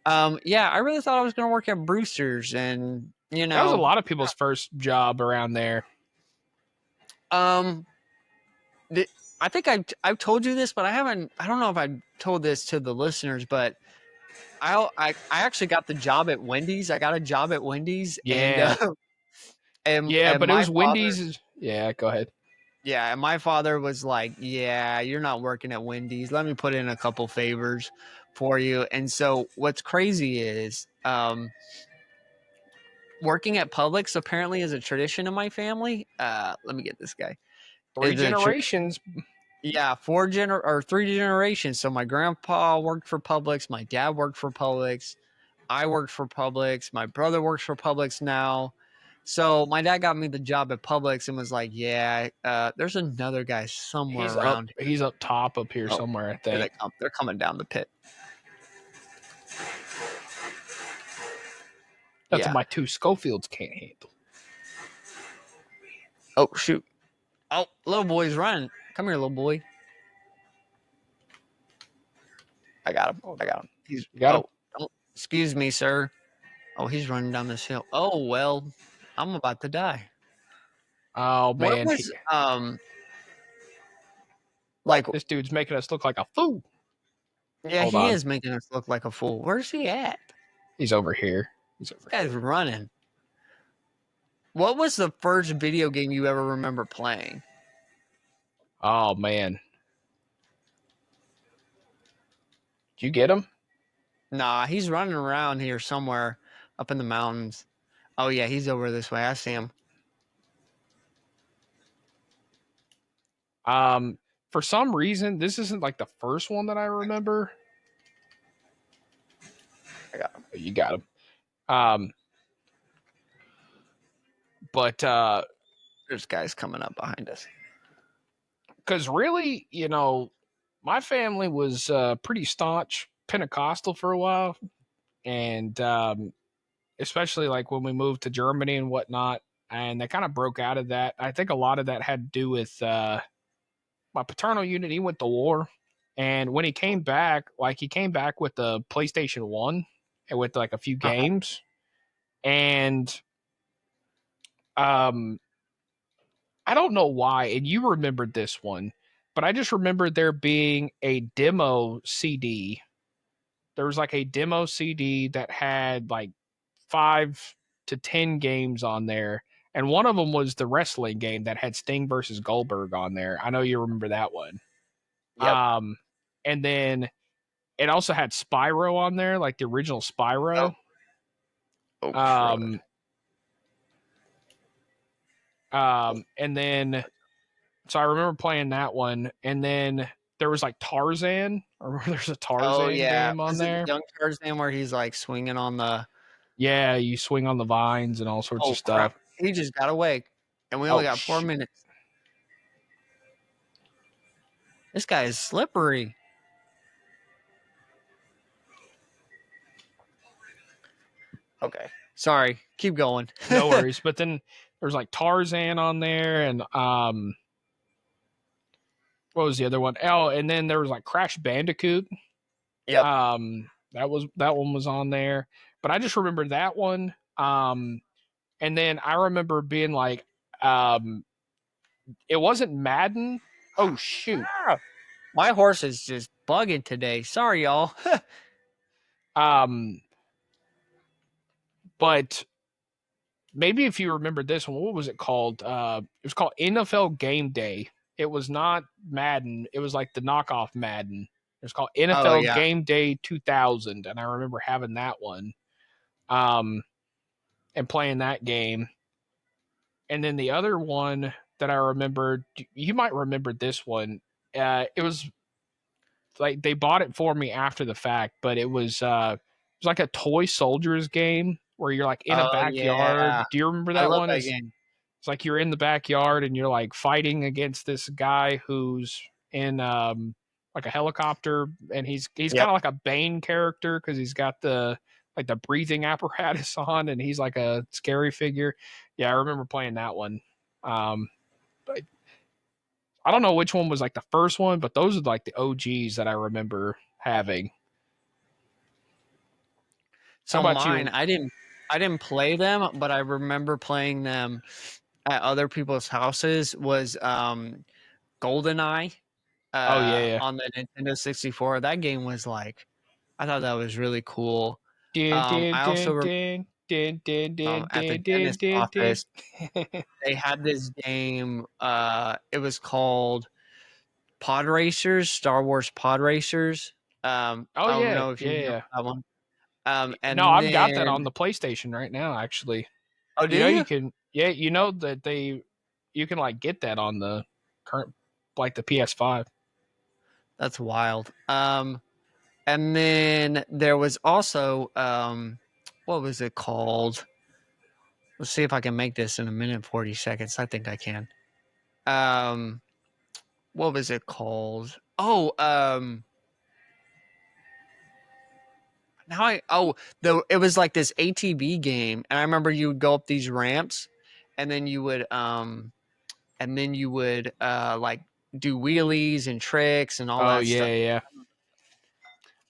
Yeah, I really thought I was going to work at Brewster's, and That was a lot of people's first job around there. I think I've told you this, but I haven't. I don't know if I told this to the listeners, but I actually got the job at Wendy's. I got a job at Wendy's, Yeah. and But it my was father, Wendy's. Yeah, go ahead. yeah, and my father was like, "Yeah, you're not working at Wendy's. Let me put in a couple favors for you." And so, what's crazy is, working at Publix apparently is a tradition in my family. Let me get this guy. 3 generations. Yeah, 3 generations. So my grandpa worked for Publix, my dad worked for Publix, I worked for Publix, my brother works for Publix now. So my dad got me the job at Publix and was like, "Yeah, there's another guy somewhere around here." He's up top up here somewhere, I think. They're coming down the pit. That's what my 2 Schofields can't handle. Oh, shoot. Oh, little boy's running. Come here, little boy. I got him. He's got him. Oh, excuse me, sir. Oh, he's running down this hill. Oh, well, I'm about to die. Oh, man. What was, like, this dude's making us look like a fool. Yeah, he is making us look like a fool. Where's he at? He's over here. This guy's running. What was the first video game you ever remember playing? Oh, man. Did you get him? Nah, he's running around here somewhere up in the mountains. Oh, yeah, he's over this way. I see him. For some reason, this isn't like the first one that I remember. I got him. You got him. But there's guys coming up behind us. Because really, my family was pretty staunch Pentecostal for a while. And especially like when we moved to Germany and whatnot, and they kind of broke out of that. I think a lot of that had to do with my paternal unit. He went to war. And when he came back, he came back with the PlayStation 1 and with like a few games. And I don't know why, and you remembered this one, but I just remembered there being a demo CD. There was like a demo CD that had like 5 to 10 games on there. And one of them was the wrestling game that had Sting versus Goldberg on there. I know you remember that one. Yep. And then it also had Spyro on there, like the original Spyro. And then, so I remember playing that one. And then there was like Tarzan. I remember there's a Tarzan game on there. Young Tarzan where he's like swinging on the. Yeah, you swing on the vines and all sorts of stuff. Crap. He just got away. And we only got 4 minutes. This guy is slippery. Okay. Sorry. Keep going. No worries. But then there's like Tarzan on there and what was the other one? Oh, and then there was like Crash Bandicoot. Yep. That one was on there. But I just remember that one. And then I remember being like, it wasn't Madden. Oh shoot. My horse is just bugging today. Sorry, y'all. But maybe if you remember this one, what was it called? It was called NFL Game Day. It was not Madden. It was like the knockoff Madden. It was called NFL Game Day 2000, and I remember having that one, and playing that game. And then the other one that I remembered, you might remember this one. It was like they bought it for me after the fact, but it was like a toy soldiers game where you're like in a backyard. Yeah. Do you remember that one? That game. It's like you're in the backyard and you're like fighting against this guy who's in like a helicopter, and he's Yep. kind of like a Bane character because he's got the like the breathing apparatus on, and he's like a scary figure. Yeah, I remember playing that one. But I don't know which one was like the first one, but those are like the OGs that I remember having. How So about mine, you? I didn't play them, but I remember playing them at other people's houses. Was GoldenEye Oh yeah, on the Nintendo 64. That game was like, I thought that was really cool. yeah. I also at the dentist office, they had this game. It was called Pod Racers, Star Wars Pod Racers. I Oh don't yeah, know if you know yeah. that one. No, And I've got that on then the PlayStation right now. Actually, oh, you do know you you? can. Yeah, you know that you can like get that on the current like the PS5. That's wild. And then there was also what was it called? Let's see if I can make this in a minute and 40 seconds. I think I can. Um, what was it called? Oh, now it was like this ATV game, and I remember you would go up these ramps, and then you would like do wheelies and tricks and all Oh that yeah, stuff. yeah.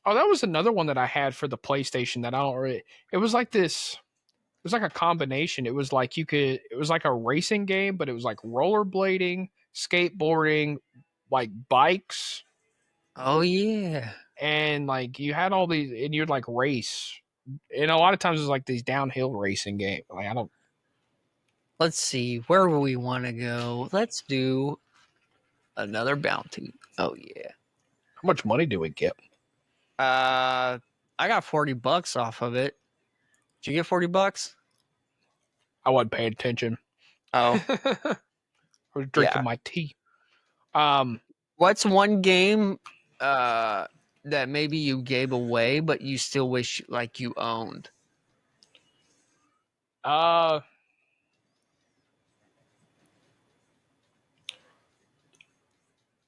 Oh, that was another one that I had for the PlayStation that I don't really. It was like this. It was like a combination. It was like you could. It was like a racing game, but it was like rollerblading, skateboarding, like bikes, Oh yeah. and like you had all these, and you'd like race. And a lot of times it was like these downhill racing games. Like I don't. Let's see. Where will we want to go? Let's do another bounty. Oh yeah. How much money do we get? I got $40 off of it. Did you get $40? I wasn't paying attention. Oh I was drinking yeah. my tea. What's one game that maybe you gave away but you still wish like you owned? Uh,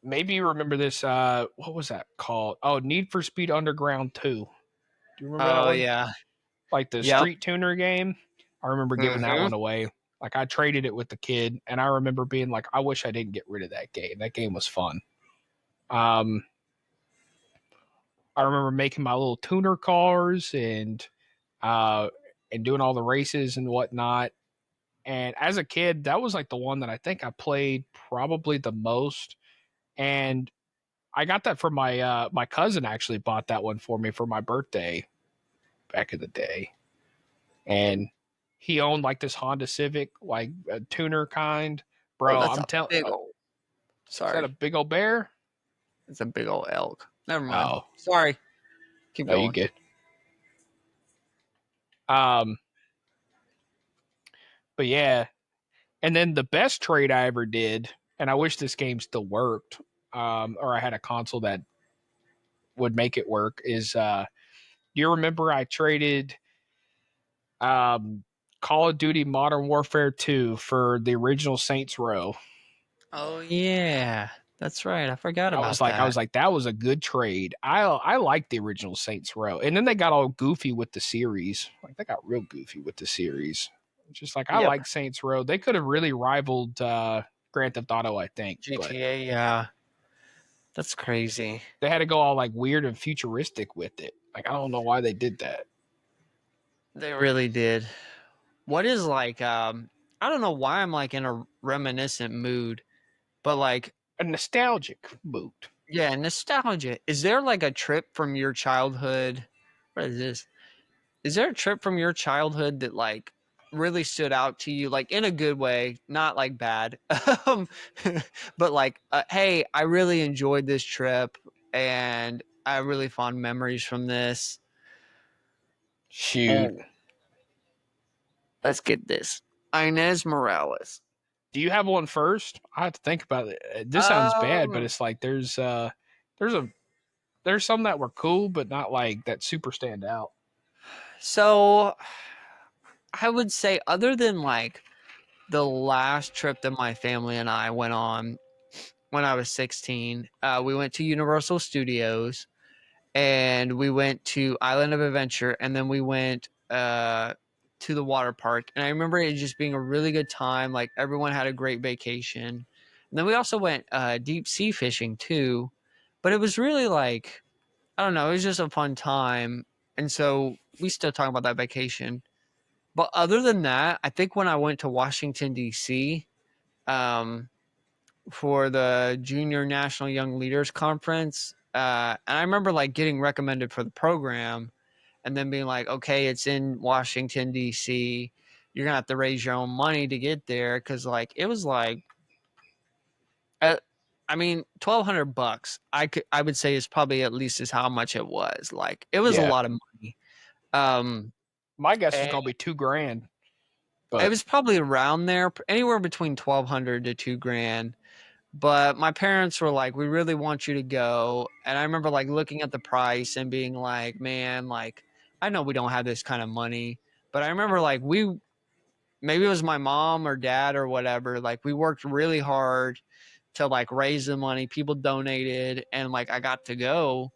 maybe you remember this. What was that called? Oh, Need for Speed Underground 2. Do you remember that Oh one? yeah. Like the Yep. street tuner game. I remember giving that Mm-hmm. one away. Like I traded it with the kid, and I remember being like, I wish I didn't get rid of that game. That game was fun. Um, I remember making my little tuner cars uh and doing all the races and whatnot. And as a kid, that was like the one that I think I played probably the most. And I got that from my cousin actually bought that one for me for my birthday back in the day. And he owned like this Honda Civic, like a tuner kind. Oh, Bro, that's I'm a telling big old. is that a Sorry, big old bear? it's a big old elk. Never mind. Oh, Sorry. Keep no, you going. get. Um, but yeah, and then the best trade I ever did, and I wish this game still worked, or I had a console that would make it work. Is do you remember I traded um Call of Duty Modern Warfare 2 for the original Saints Row? Oh yeah, that's right. I forgot about I that. was like, that was a good trade. I like the original Saints Row, and then they got all goofy with the series. Like they got real goofy with the series. Just like I Yep. like Saints Row. They could have really rivaled Grand Theft Auto, I think, but GTA. Yeah, that's crazy. they had to go all like weird and futuristic with it. Like I don't know why they did that. They really did. What is like? I don't know why I'm like in a reminiscent mood, but like, A nostalgic mood. yeah, nostalgia. Is there like a trip from your childhood? What is this? Is there a trip from your childhood that like really stood out to you, like in a good way, not like bad, um, but like, hey, I really enjoyed this trip and I have really fond memories from this. Shoot. And let's get this. Inez Morales. Do you have one first? I have to think about it. This sounds bad, but Um, it's like there's a there's some that were cool, but not like that super stand so I would say other than like the last trip that my family and I went on when I was 16. We went to Universal Studios, and we went to Island of Adventure, and then we went to the water park. And I remember it just being a really good time. Like, everyone had a great vacation. And then we also went deep sea fishing too. But it was really like, I don't know, it was just a fun time. And so we still talk about that vacation. But other than that, I think when I went to Washington, D.C., um, for the Junior National Young Leaders Conference, and I remember like getting recommended for the program and then being like, okay, it's in Washington, D.C. You're going to have to raise your own money to get there. Cause like, it was like, I mean, $1,200, I would say is probably at least is how much it was. Like, it was a Yeah. lot of money. My guess is And gonna be $2,000. it But was probably around there, anywhere between 1,200 to $2,000. But my parents were like, we really want you to go. And I remember like looking at the price and being like, man, like, I know we don't have this kind of money. But I remember like maybe it was my mom or dad or whatever. Like, we worked really hard to like raise the money. People donated, and like I got to go.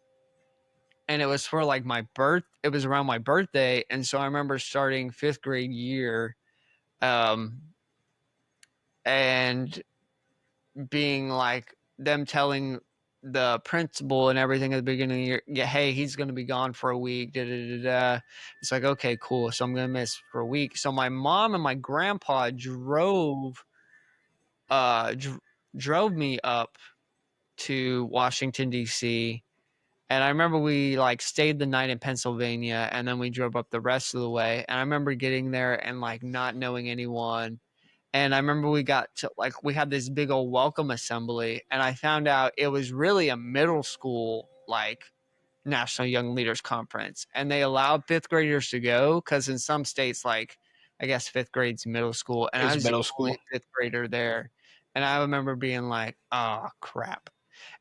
And it was for like it was around my birthday. And so I remember starting 5th grade year, and being like them telling the principal and everything at the beginning of the year, yeah, hey, he's going to be gone for a week. Da, da, da, da. It's like, okay, cool. So I'm going to miss for a week. So my mom and my grandpa drove me up to Washington, D.C. And I remember we like stayed the night in Pennsylvania, and then we drove up the rest of the way. And I remember getting there and like not knowing anyone. And I remember we got to like, we had this big old welcome assembly, and I found out it was really a middle school, like, National Young Leaders Conference. And they allowed 5th graders to go because in some states, like, I guess 5th grade's middle school. And I it's was the middle only school. 5th grader there. And I remember being like, oh, crap.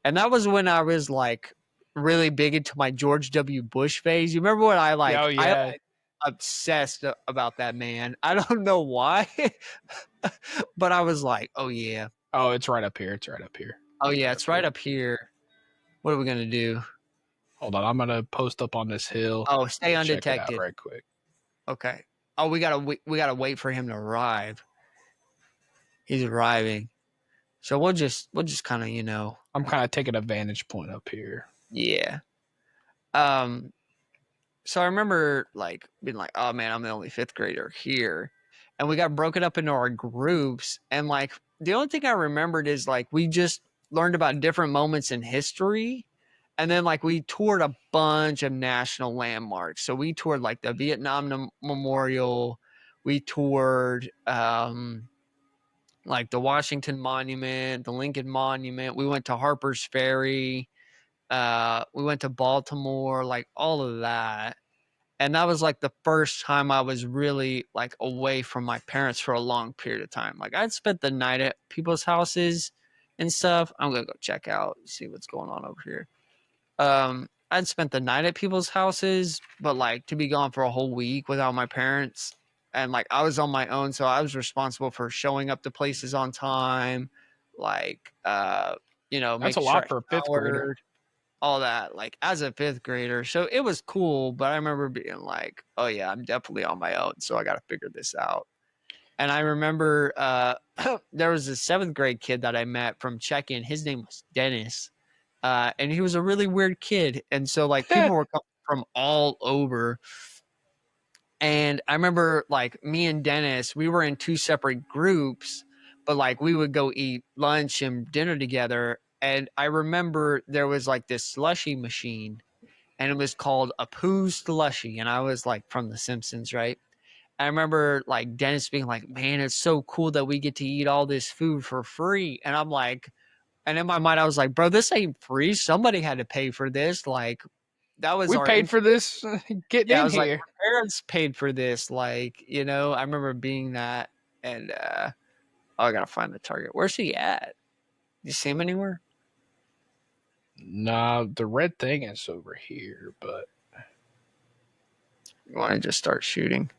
And that was when I was like really big into my George W. Bush phase. You remember when I Oh yeah. like obsessed about that man. I don't know why, but I was like, oh yeah, Oh, it's right up here. It's right up here. oh yeah, it's right up here. What are we gonna do? Hold on, I'm gonna post up on this hill. Oh, stay Check it out undetected. right quick. Okay. Oh, we gotta wait for him to arrive. He's arriving, so we'll just kind of I'm kind of taking a vantage point up here. yeah. Um. So I remember like being like, oh man, I'm the only 5th grader here. And we got broken up into our groups. And like the only thing I remembered is like we just learned about different moments in history. And then like we toured a bunch of national landmarks. So we toured like the Vietnam Memorial. We toured like the Washington Monument, the Lincoln Monument. We went to Harper's Ferry. We went to Baltimore, like all of that. And that was like the first time I was really like away from my parents for a long period of time. Like, I'd spent the night at people's houses and stuff. I'm gonna go check out, see what's going on over here. I'd spent the night at people's houses, but like to be gone for a whole week without my parents, and like I was on my own, so I was responsible for showing up to places on time, like That's a making sure lot I for a 5th grader. showered, all that, like as a 5th grader. So it was cool, but I remember being like, oh yeah, I'm definitely on my own, so I got to figure this out. And I remember there was a 7th grade kid that I met from check-in. His name was Dennis, and he was a really weird kid. And so like people were coming from all over. And I remember like me and Dennis, we were in 2 separate groups, but like we would go eat lunch and dinner together. And I remember there was like this slushy machine, and it was called a poo slushy. And I was like from The Simpsons, right? I remember like Dennis being like, man, it's so cool that we get to eat all this food for free. And I'm like, and in my mind, I was like, bro, this ain't free. Somebody had to pay for this. Like, that was We our paid for this getting yeah, I in was like, here. my parents paid for this. Like, I remember being that. And oh, I gotta find the target. Where's he at? You see him anywhere? Nah, the red thing is over here, but You want to just start shooting,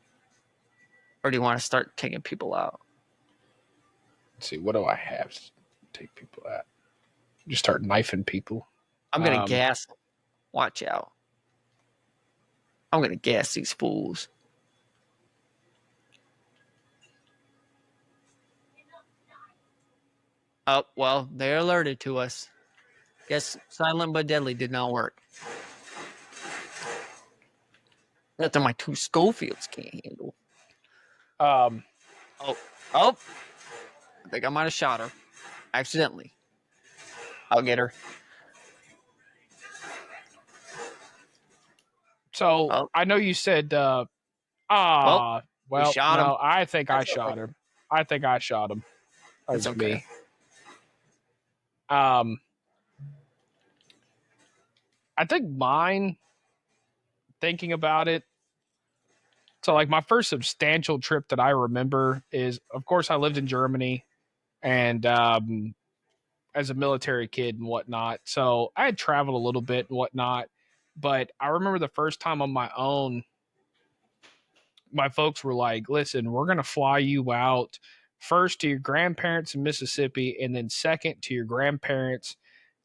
or do you want to start taking people out? Let's see, what do I have to take people at? Just start knifing people. I'm gonna gas. Watch out. I'm gonna gas these fools. Oh, well, they alerted to us. Guess silent but deadly did not work. Nothing my two Schofields can't handle. Oh. I think I might have shot her. Accidentally. I'll get her. So I know you said, well, shot him. I think I shot him. I think I shot him. That was me. I think mine, thinking about it, so like my first substantial trip that I remember is, of course, I lived in Germany and as a military kid and whatnot. So I had traveled a little bit and whatnot, but I remember the first time on my own, my folks were like, listen, we're going to fly you out first to your grandparents in Mississippi and then second to your grandparents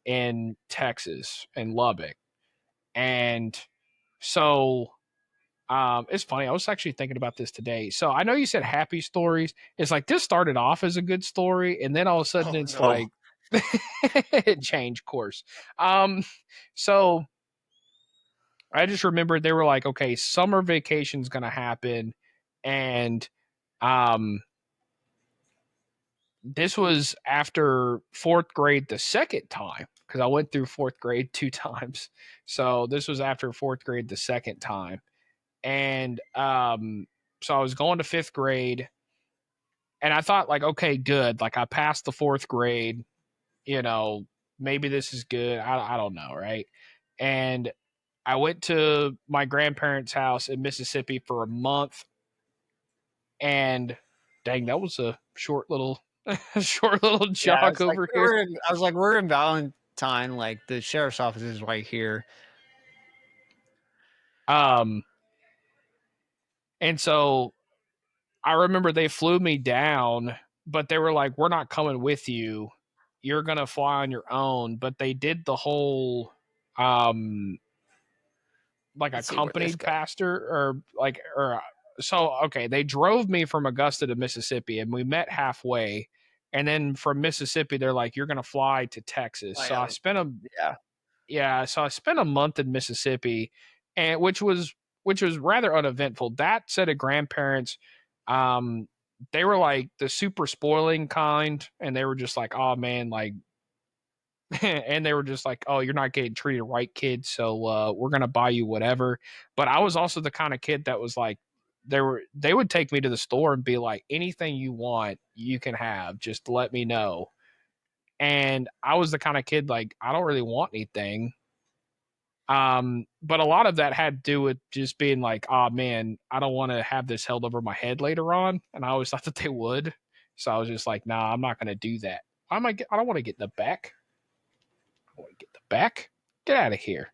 in Texas and Lubbock. And so it's funny. I was actually thinking about this today. So I know you said happy stories. It's like this started off as a good story, and then all of a sudden like it changed course. So I just remembered they were like, okay, summer vacation's gonna happen, and this was after fourth grade the second time because I went through fourth grade 2 times. So this was after fourth grade the second time. And so I was going to fifth grade and I thought like, okay, good. Like I passed the fourth grade, maybe this is good. I don't know. Right. And I went to my grandparents' house in Mississippi for a month. And dang, that was a short little jog over here. I was like, we're in Valentine. Like the sheriff's office is right here. And so I remember they flew me down, but they were like, we're not coming with you. You're going to fly on your own. But they did the whole, like a company pastor okay. They drove me from Augusta to Mississippi and we met halfway. And then from Mississippi, they're like, you're going to fly to Texas. So I spent so I spent a month in Mississippi, and which was rather uneventful. That set of grandparents, they were like the super spoiling kind, and they were just like, oh man, like, and they were just like, oh, you're not getting treated right, kid, so we're gonna buy you whatever. But I was also the kind of kid that was like, they would take me to the store and be like, anything you want, you can have, just let me know. And I was the kind of kid like, I don't really want anything. But a lot of that had to do with just being like, oh man, I don't want to have this held over my head later on. And I always thought that they would. So I was just like, nah, I'm not going to do that. I don't want to get in the back. I want to get in the back. Get out of here.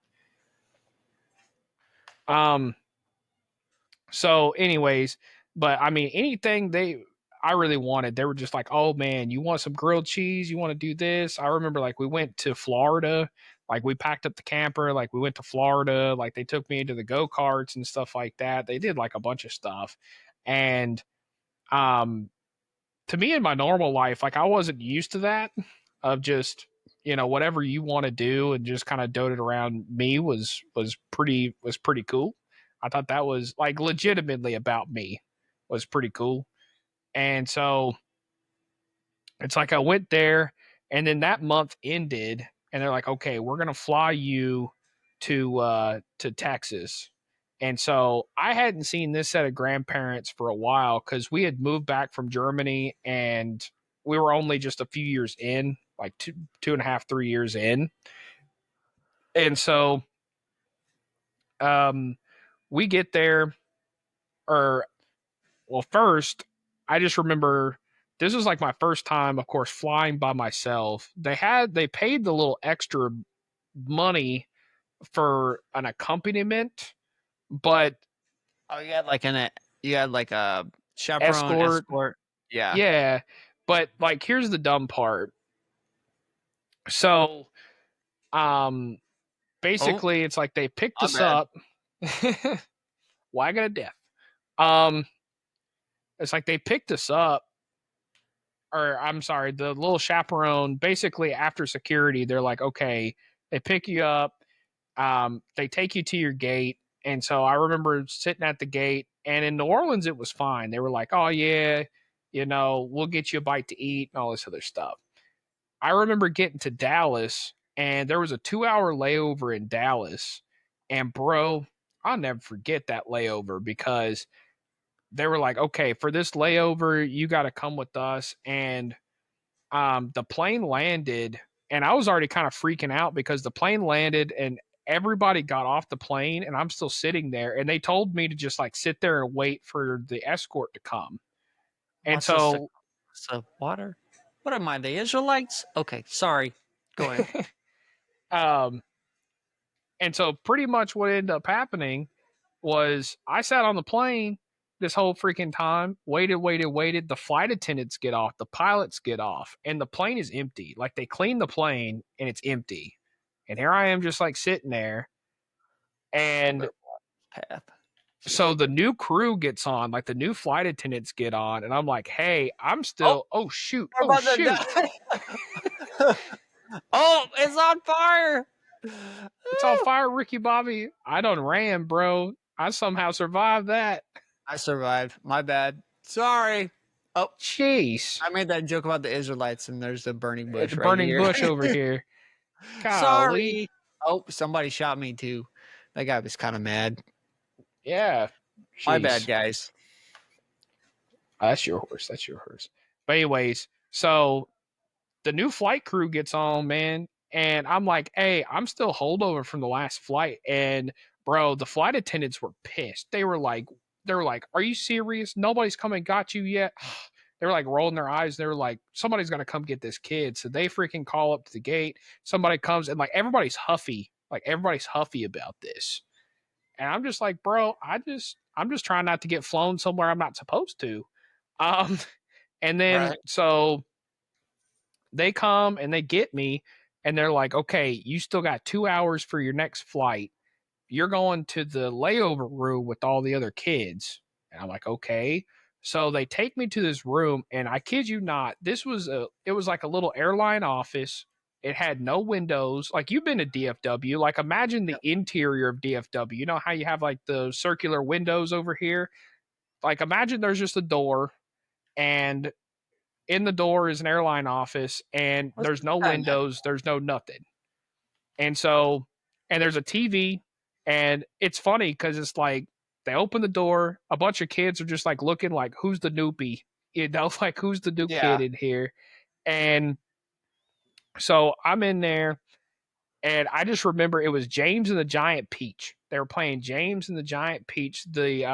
So anyways, but I mean, anything I really wanted, they were just like, oh man, you want some grilled cheese? You want to do this? I remember like we went to Florida, like we packed up the camper, like we went to Florida, like they took me into the go-karts and stuff like that. They did like a bunch of stuff. And to me in my normal life, like I wasn't used to that of just, whatever you want to do and just kind of doted around me was pretty cool. I thought that was like legitimately about me was pretty cool. And so it's like I went there and then that month ended and they're like, okay, we're going to fly you to Texas. And so I hadn't seen this set of grandparents for a while because we had moved back from Germany and we were only just a few years in, like 2.5, 3 years in. And so we get there first, I just remember this was like my first time, of course, flying by myself. They paid the little extra money for an accompaniment, but you had like a chaperone escort. Yeah. But like, here's the dumb part. So, basically, it's like they picked us up. Wagon of death. It's like they picked us up, or I'm sorry, the little chaperone. Basically, after security, they're like, okay, they pick you up. They take you to your gate. And so I remember sitting at the gate, and in New Orleans, it was fine. They were like, oh, yeah, we'll get you a bite to eat and all this other stuff. I remember getting to Dallas, and there was a 2-hour layover in Dallas. And, bro, I'll never forget that layover because they were like, okay, for this layover, you got to come with us. And the plane landed, and I was already kind of freaking out because the plane landed and everybody got off the plane, and I'm still sitting there. And they told me to just like sit there and wait for the escort to come. And What's this? so, Water? What am I? The Israelites? Okay, sorry. Go ahead. And so pretty much what ended up happening was I sat on the plane this whole freaking time, waited. The flight attendants get off, the pilots get off, and the plane is empty. Like they clean the plane and it's empty. And here I am just like sitting there. And so the new crew gets on, like the new flight attendants get on, and I'm like, hey, I'm still, oh shoot. Oh, it's on fire. It's on fire, Ricky Bobby. I done ran, bro. I somehow survived that. I survived. My bad. Sorry. Oh, jeez. I made that joke about the Israelites, and there's the burning bush. The burning bush over here. Sorry. Oh, somebody shot me too. That guy was kind of mad. Yeah. Jeez. My bad, guys. That's your horse. But anyways, so the new flight crew gets on, man. And I'm like, hey, I'm still holdover from the last flight. And bro, the flight attendants were pissed. They were like, are you serious? Nobody's come and got you yet? They were like rolling their eyes. They were like, somebody's going to come get this kid. So they freaking call up to the gate. Somebody comes, and like everybody's huffy. Like everybody's huffy about this. And I'm just like, bro, I'm just trying not to get flown somewhere I'm not supposed to. And then so they come and they get me, and they're like, okay, you still got 2 hours for your next flight. You're going to the layover room with all the other kids. And I'm like, okay. So they take me to this room, and I kid you not, it was like a little airline office. It had no windows. Like, you've been to DFW. Like, imagine the interior of DFW. You know how you have like the circular windows over here? Like, imagine there's just a door, and in the door is an airline office, and there's no windows, there's no nothing. And so, and there's a TV, and it's funny because it's like they open the door, a bunch of kids are just like looking like, who's the noopy? Like, who's the new kid in here? And so I'm in there, and I just remember it was James and the Giant Peach. They were playing James and the Giant Peach, the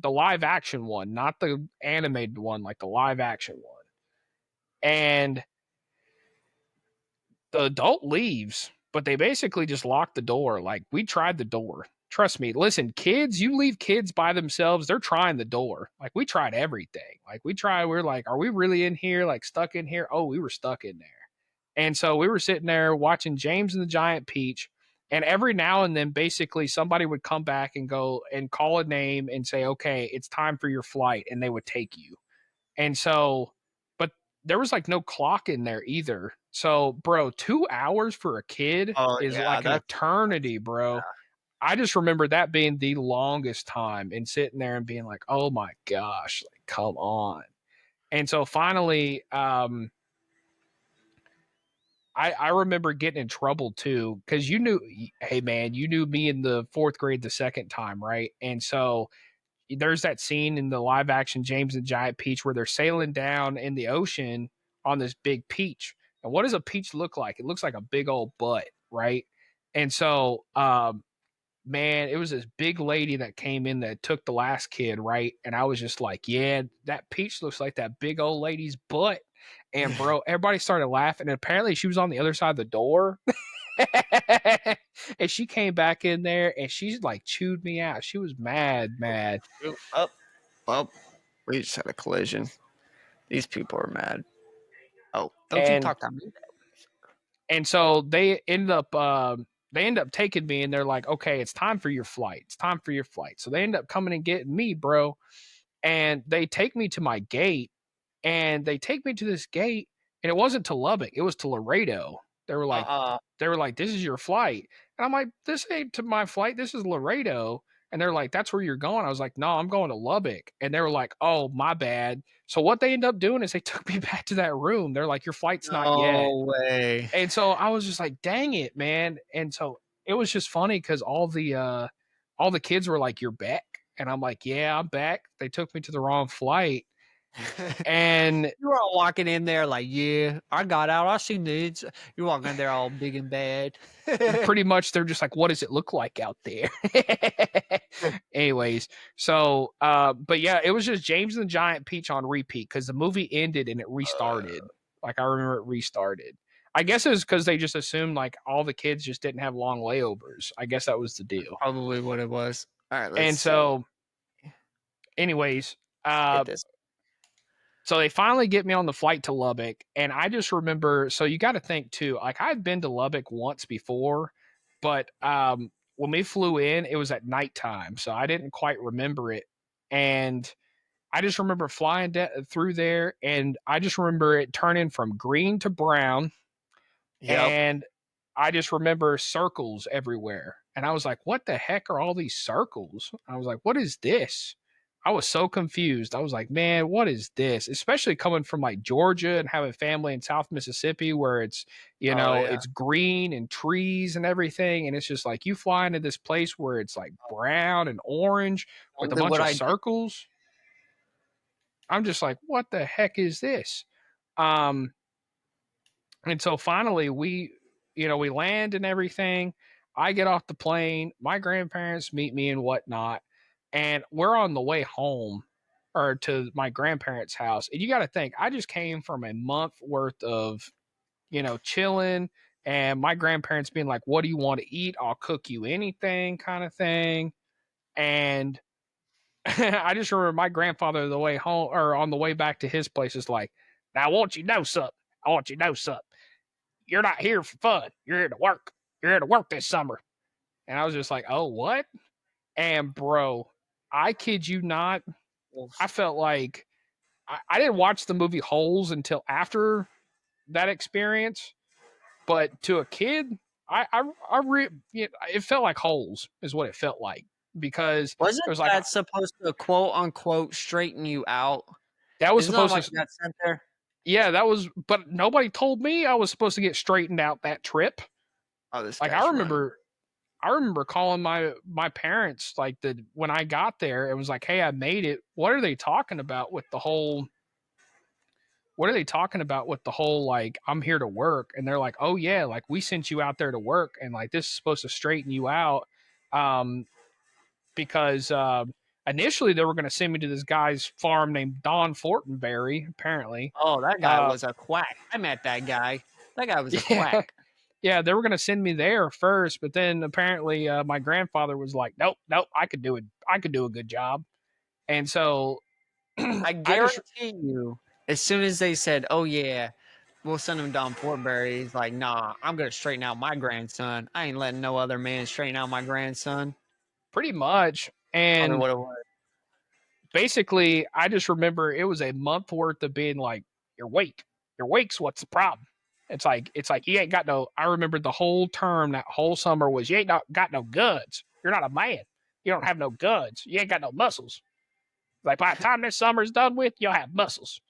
live action one, not the animated one, like the live action one. And the adult leaves, but they basically just lock the door. Like, we tried the door. Trust me. Listen, kids, you leave kids by themselves, they're trying the door. Like, we tried everything. Like, we're like, are we really in here? Like, stuck in here? Oh, we were stuck in there. And so we were sitting there watching James and the Giant Peach. And every now and then, basically, somebody would come back and go and call a name and say, okay, it's time for your flight. And they would take you. And so, but there was like no clock in there either. So, bro, 2 hours for a kid is like an eternity, bro. Yeah. I just remember that being the longest time, and sitting there and being like, oh my gosh, like, come on. And so finally, I remember getting in trouble too, because hey man, you knew me in the 4th grade the second time, right? And so there's that scene in the live action James and Giant Peach where they're sailing down in the ocean on this big peach. And what does a peach look like? It looks like a big old butt, right? And so, man, it was this big lady that came in that took the last kid, right? And I was just like, yeah, that peach looks like that big old lady's butt. And bro, everybody started laughing. And apparently she was on the other side of the door. And she came back in there, and she's like chewed me out. She was mad. Oh, we just had a collision. These people are mad. Oh, don't you talk to me. And so they end up taking me, and they're like, okay, it's time for your flight. It's time for your flight. So they end up coming and getting me, bro. And they take me to my gate, and they take me to this gate, and it wasn't to Lubbock, it was to Laredo. They were like, this is your flight. And I'm like, this ain't to my flight. This is Laredo. And they're like, that's where you're going. I was like, no, I'm going to Lubbock. And they were like, oh, my bad. So what they ended up doing is they took me back to that room. They're like, your flight's not yet. No way. And so I was just like, dang it, man. And so it was just funny because all the kids were like, you're back. And I'm like, yeah, I'm back. They took me to the wrong flight. And you were all walking in there like, yeah, I got out. I seen these. You're walking in there all big and bad. Pretty much they're just like, what does it look like out there? Anyways, so but yeah, it was just James and the Giant Peach on repeat because the movie ended and it restarted. Like I remember it restarted. I guess it was because they just assumed like all the kids just didn't have long layovers. I guess that was the deal. Probably what it was. All right, let's and see. So anyways, so they finally get me on the flight to Lubbock, and I just remember, so you got to think too, like I'd been to Lubbock once before, but when we flew in, it was at nighttime, so I didn't quite remember it. And I just remember flying through there, and I just remember it turning from green to brown. Yep. And I just remember circles everywhere. And I was like, what the heck are all these circles? I was like, what is this? I was so confused. I was like, man, what is this? Especially coming from like Georgia and having family in South Mississippi where it's, it's green and trees and everything. And it's just like you fly into this place where it's like brown and orange with a bunch of circles. I'm just like, what the heck is this? And so finally we land and everything. I get off the plane. My grandparents meet me and whatnot. And we're on the way home or to my grandparents' house. And you got to think, I just came from a month worth of, chilling, and my grandparents being like, what do you want to eat? I'll cook you anything kind of thing. And I just remember my grandfather the way home or on the way back to his place is like, now I want you to know something. You're not here for fun. You're here to work. You're here to work this summer. And I was just like, oh, what? And bro, I kid you not, I felt like I didn't watch the movie Holes until after that experience. But to a kid, it felt like Holes is what it felt like, because wasn't it was like that supposed to quote unquote straighten you out? That was supposed to that sent there. Yeah, that was, but nobody told me I was supposed to get straightened out that trip. Oh, this like I remember calling my parents like when I got there, it was like, hey, I made it. What are they talking about with the whole like I'm here to work? And they're like, oh yeah, like we sent you out there to work, and like this is supposed to straighten you out. Because initially they were going to send me to this guy's farm named Don Fortenberry, apparently. Oh, that guy was a quack. I met that guy. That guy was a quack. Yeah, they were going to send me there first, but then apparently my grandfather was like, nope, I could do it. I could do a good job. And so I guarantee you, as soon as they said, oh yeah, we'll send him Don Fortenberry, he's like, nah, I'm going to straighten out my grandson. I ain't letting no other man straighten out my grandson. Pretty much. And what it was. Basically, I just remember it was a month worth of being like, your wake's what's the problem? It's like you ain't got no. I remember the whole term that whole summer was you ain't got no guns. You're not a man. You don't have no guns. You ain't got no muscles. Like by the time this summer's done with, you'll have muscles.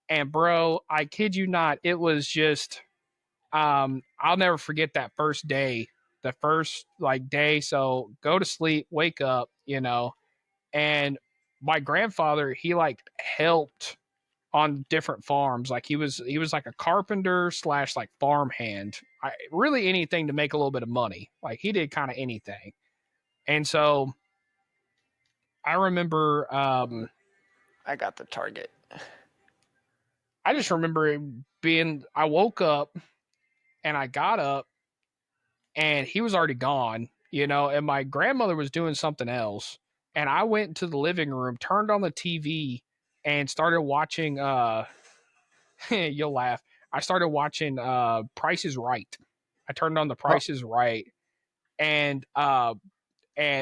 And bro, I kid you not, it was just. I'll never forget that first day. The first day. So go to sleep, wake up, and my grandfather, he helped on different farms. Like he was like a carpenter / farmhand. Really anything to make a little bit of money. Like he did kind of anything. And so I remember I got the target. I just remember I woke up and I got up and he was already gone, and my grandmother was doing something else. And I went to the living room, turned on the TV, and started watching you'll laugh. I started watching Price is Right. I turned on the Huh. Price is Right, and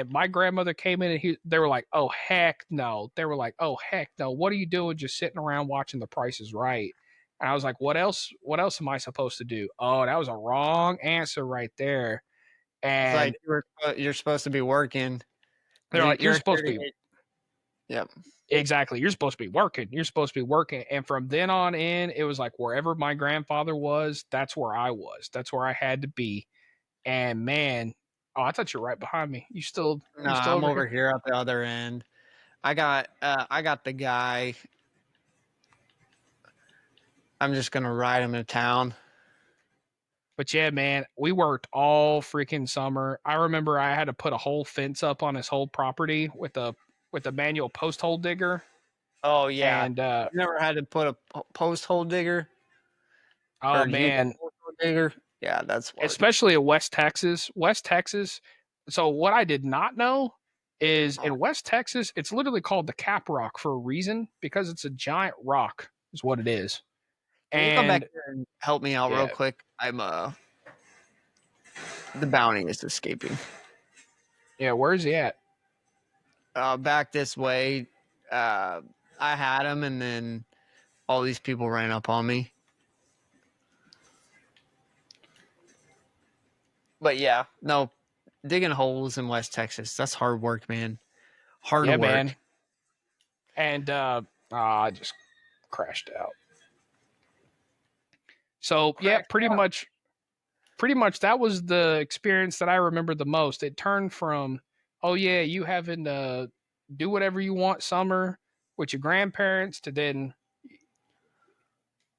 my grandmother came in and they were like, "Oh heck no!" They were like, "Oh heck no! What are you doing? Just sitting around watching the Price is Right?" And I was like, "What else? What else am I supposed to do?" Oh, that was a wrong answer right there. It's like And you're supposed to be working. they're like, "You're You're supposed here to to be get. Yep. exactly. You're supposed to be working. You're supposed to be working." And from then on in, it was like wherever my grandfather was, that's where I was. That's where I had to be. And man, oh, I thought you were right behind me. No, You still I'm over over here? here at the other end. I got the guy. I'm just gonna ride him to town. But yeah, man, we worked all freaking summer. I remember I had to put a whole fence up on his whole property with a manual post hole digger. Oh yeah, And you never had to put a post hole digger, oh or use a man, post hole digger. Yeah, that's work. especially in West Texas. West Texas. So what I did not know is in West Texas, it's literally called the Cap Rock for a reason because it's a giant rock, is what it is. Can you come back And here and help me out real yeah, quick? I'm the bounty is escaping. yeah, where's he at? Back this way. I had him, and then all these people ran up on me. But yeah, no, digging holes in West Texas, that's hard work, man. Hard Yeah, work. man. And I just crashed out. So yeah, Crash pretty much that was the experience that I remember the most. It turned from, oh yeah, you having to do whatever you want summer with your grandparents to then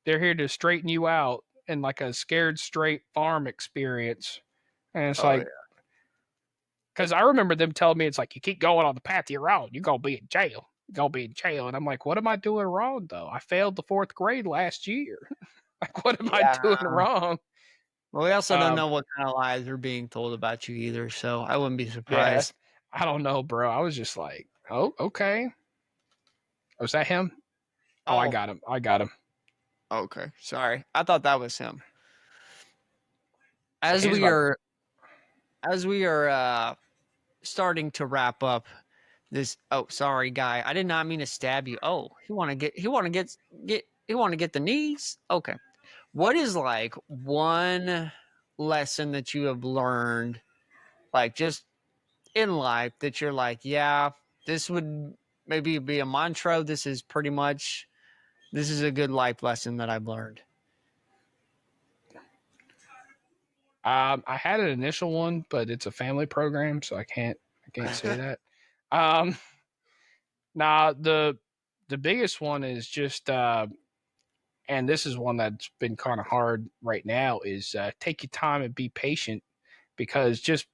they're here to straighten you out in like a scared straight farm experience. And it's Oh yeah. like, because I remember them telling me it's like you keep going on the path you're on, you're gonna be in jail. You're gonna be in jail. And I'm like, what am I doing wrong though? I failed the fourth grade last year. Like, what am I Yeah. doing wrong? Well, we also don't Um, know what kind of lies are being told about you either, so I wouldn't be yeah, surprised. I don't know, bro. I was just like, oh, okay. Was that him? Oh, I Oh, got him. I got him. okay. Sorry. I thought that was him. So As he's we about. are as we are starting to wrap up this sorry guy. I did not mean to stab you. Oh, he want to get the knees? Okay. What is like one lesson that you have learned like just in life that you're like, yeah, this would maybe be a mantra. This is a good life lesson that I've learned. I had an initial one, but it's a family program, so I can't say that. Um, nah, the biggest one is just and this is one that's been kind of hard right now is take your time and be patient because just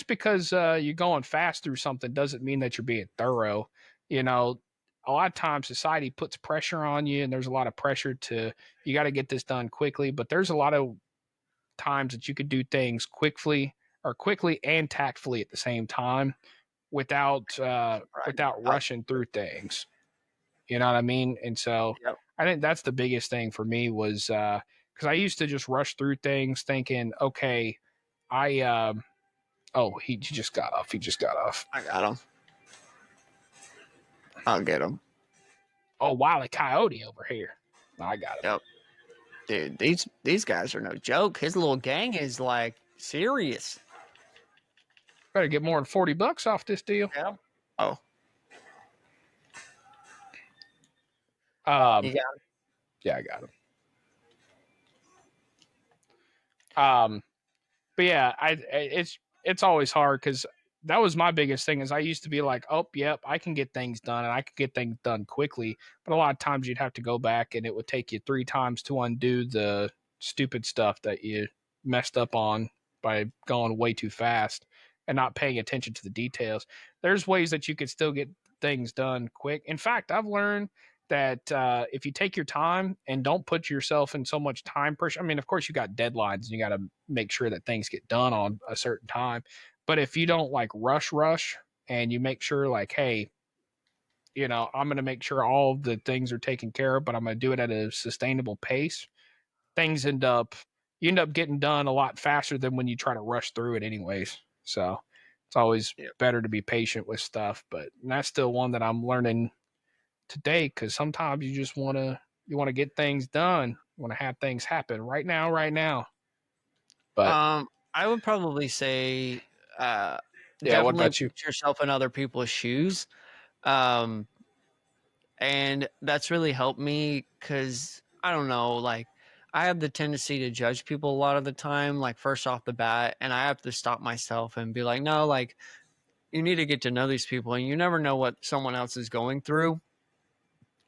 because you're going fast through something doesn't mean that you're being thorough. You know, a lot of times society puts pressure on you, and there's a lot of pressure to you got to get this done quickly. But there's a lot of times that you could do things quickly and tactfully at the same time without Right. rushing through things. You know what I mean? And so Yep. I think that's the biggest thing for me was because I used to just rush through things thinking, okay, I oh he just got off. He just got off. I got him. I'll get him. Oh, Wile Coyote over here. I got him. Yep. Dude, these guys are no joke. His little gang is like serious. Better get more than $40 off this deal. Yeah. Oh, Um, you got him. yeah, I got him. But yeah, it's always hard because that was my biggest thing is I used to be like, oh, yep, I can get things done and I could get things done quickly. But a lot of times you'd have to go back and it would take you 3 times to undo the stupid stuff that you messed up on by going way too fast and not paying attention to the details. There's ways that you could still get things done quick. In fact, I've learned that if you take your time and don't put yourself in so much time pressure, I mean, of course, you got deadlines and you got to make sure that things get done on a certain time. But if you don't like rush and you make sure like, hey, you know, I'm going to make sure all of the things are taken care of, but I'm going to do it at a sustainable pace. Things you end up getting done a lot faster than when you try to rush through it anyways. So it's always better to be patient with stuff, but that's still one that I'm learning today, because sometimes you just want to get things done. You want to have things happen right now. But I would probably say what definitely about you? put yourself in other people's shoes. Um, and that's really helped me because I don't know, like I have the tendency to judge people a lot of the time, like first off the bat, and I have to stop myself and be like, no, like you need to get to know these people, and you never know what someone else is going through.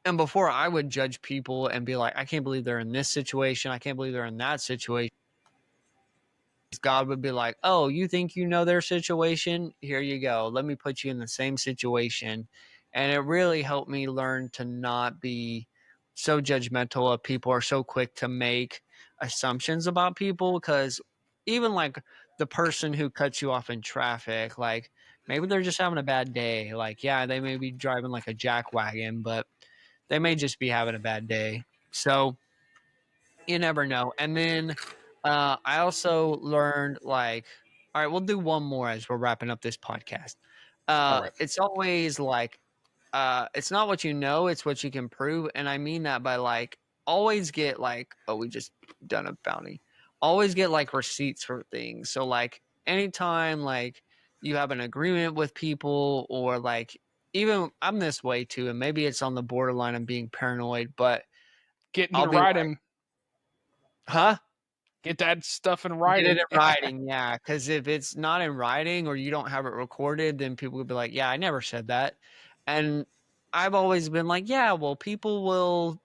And before I would judge people and be like, I can't believe they're in this situation, I can't believe they're in that situation. God would be like, oh, you think you know their situation? Here you go. Let me put you in the same situation. And it really helped me learn to not be so judgmental of people or so quick to make assumptions about people. Because even like the person who cuts you off in traffic, like maybe they're just having a bad day. Like, yeah, they may be driving like a jack wagon, but they may just be having a bad day. So you never know. And then I also learned like, all right, we'll do one more as we're wrapping up this podcast. All right. It's always like, it's not what you know, it's what you can prove. And I mean that by like, always get like, oh, we just done a bounty. Always get like receipts for things. So like anytime like you have an agreement with people or like, even I'm this way too, and maybe it's on the borderline of being paranoid, but Getting I'll to be like, writing, huh? get that stuff in Get writing. it in writing, yeah. Because if it's not in writing or you don't have it recorded, then people would be like, "Yeah, I never said that." And I've always been like, "Yeah, well, people will,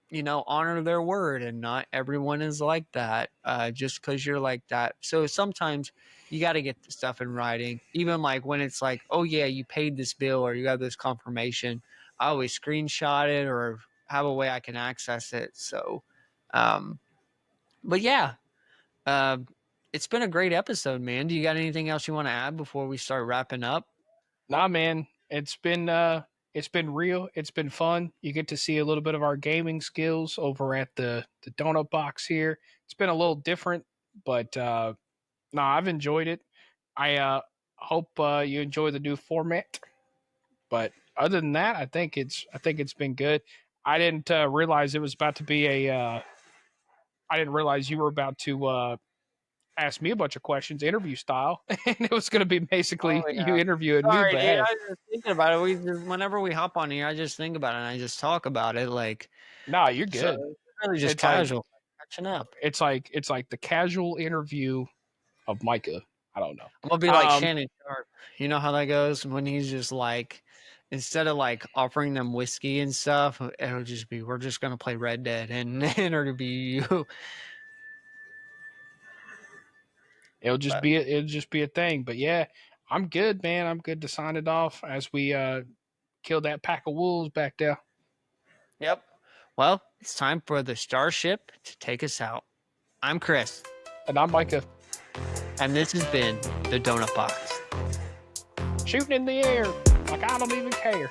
honor their word, and not everyone is like that. Just because you're like that, so sometimes you got to get the stuff in writing. Even like when it's like, oh yeah, you paid this bill or you got this confirmation. I always screenshot it or have a way I can access it. So, um, but yeah, uh, it's been a great episode, man. Do you got anything else you want to add before we start wrapping up? Nah, man, it's been real. It's been fun. You get to see a little bit of our gaming skills over at the Doughnut Box here. It's been a little different, but I've enjoyed it. I hope you enjoy the new format. But other than that, I think it's been good. I didn't realize it was about to be a. I didn't realize you were about to ask me a bunch of questions, interview style, and it was going to be basically Oh you yeah. interviewing me. Sorry, But dude. I hey, was just thinking about it. Whenever we hop on here, I just think about it and I just talk about it. Like, nah, you're so good. it's really just It's like casual, catching up. it's like the casual interview of Micah. I don't know. I'm gonna be like Shannon Sharp. You know how that goes when he's just like, instead of like offering them whiskey and stuff, it'll just be, we're just gonna play Red Dead and interview you. it'll But just be a thing. But yeah, I'm good, man. I'm good to sign it off as we kill that pack of wolves back there. yep. Well, it's time for the starship to take us out. I'm Chris, And I'm Micah, and this has been the Doughnut Box. shooting in the air like I don't even care.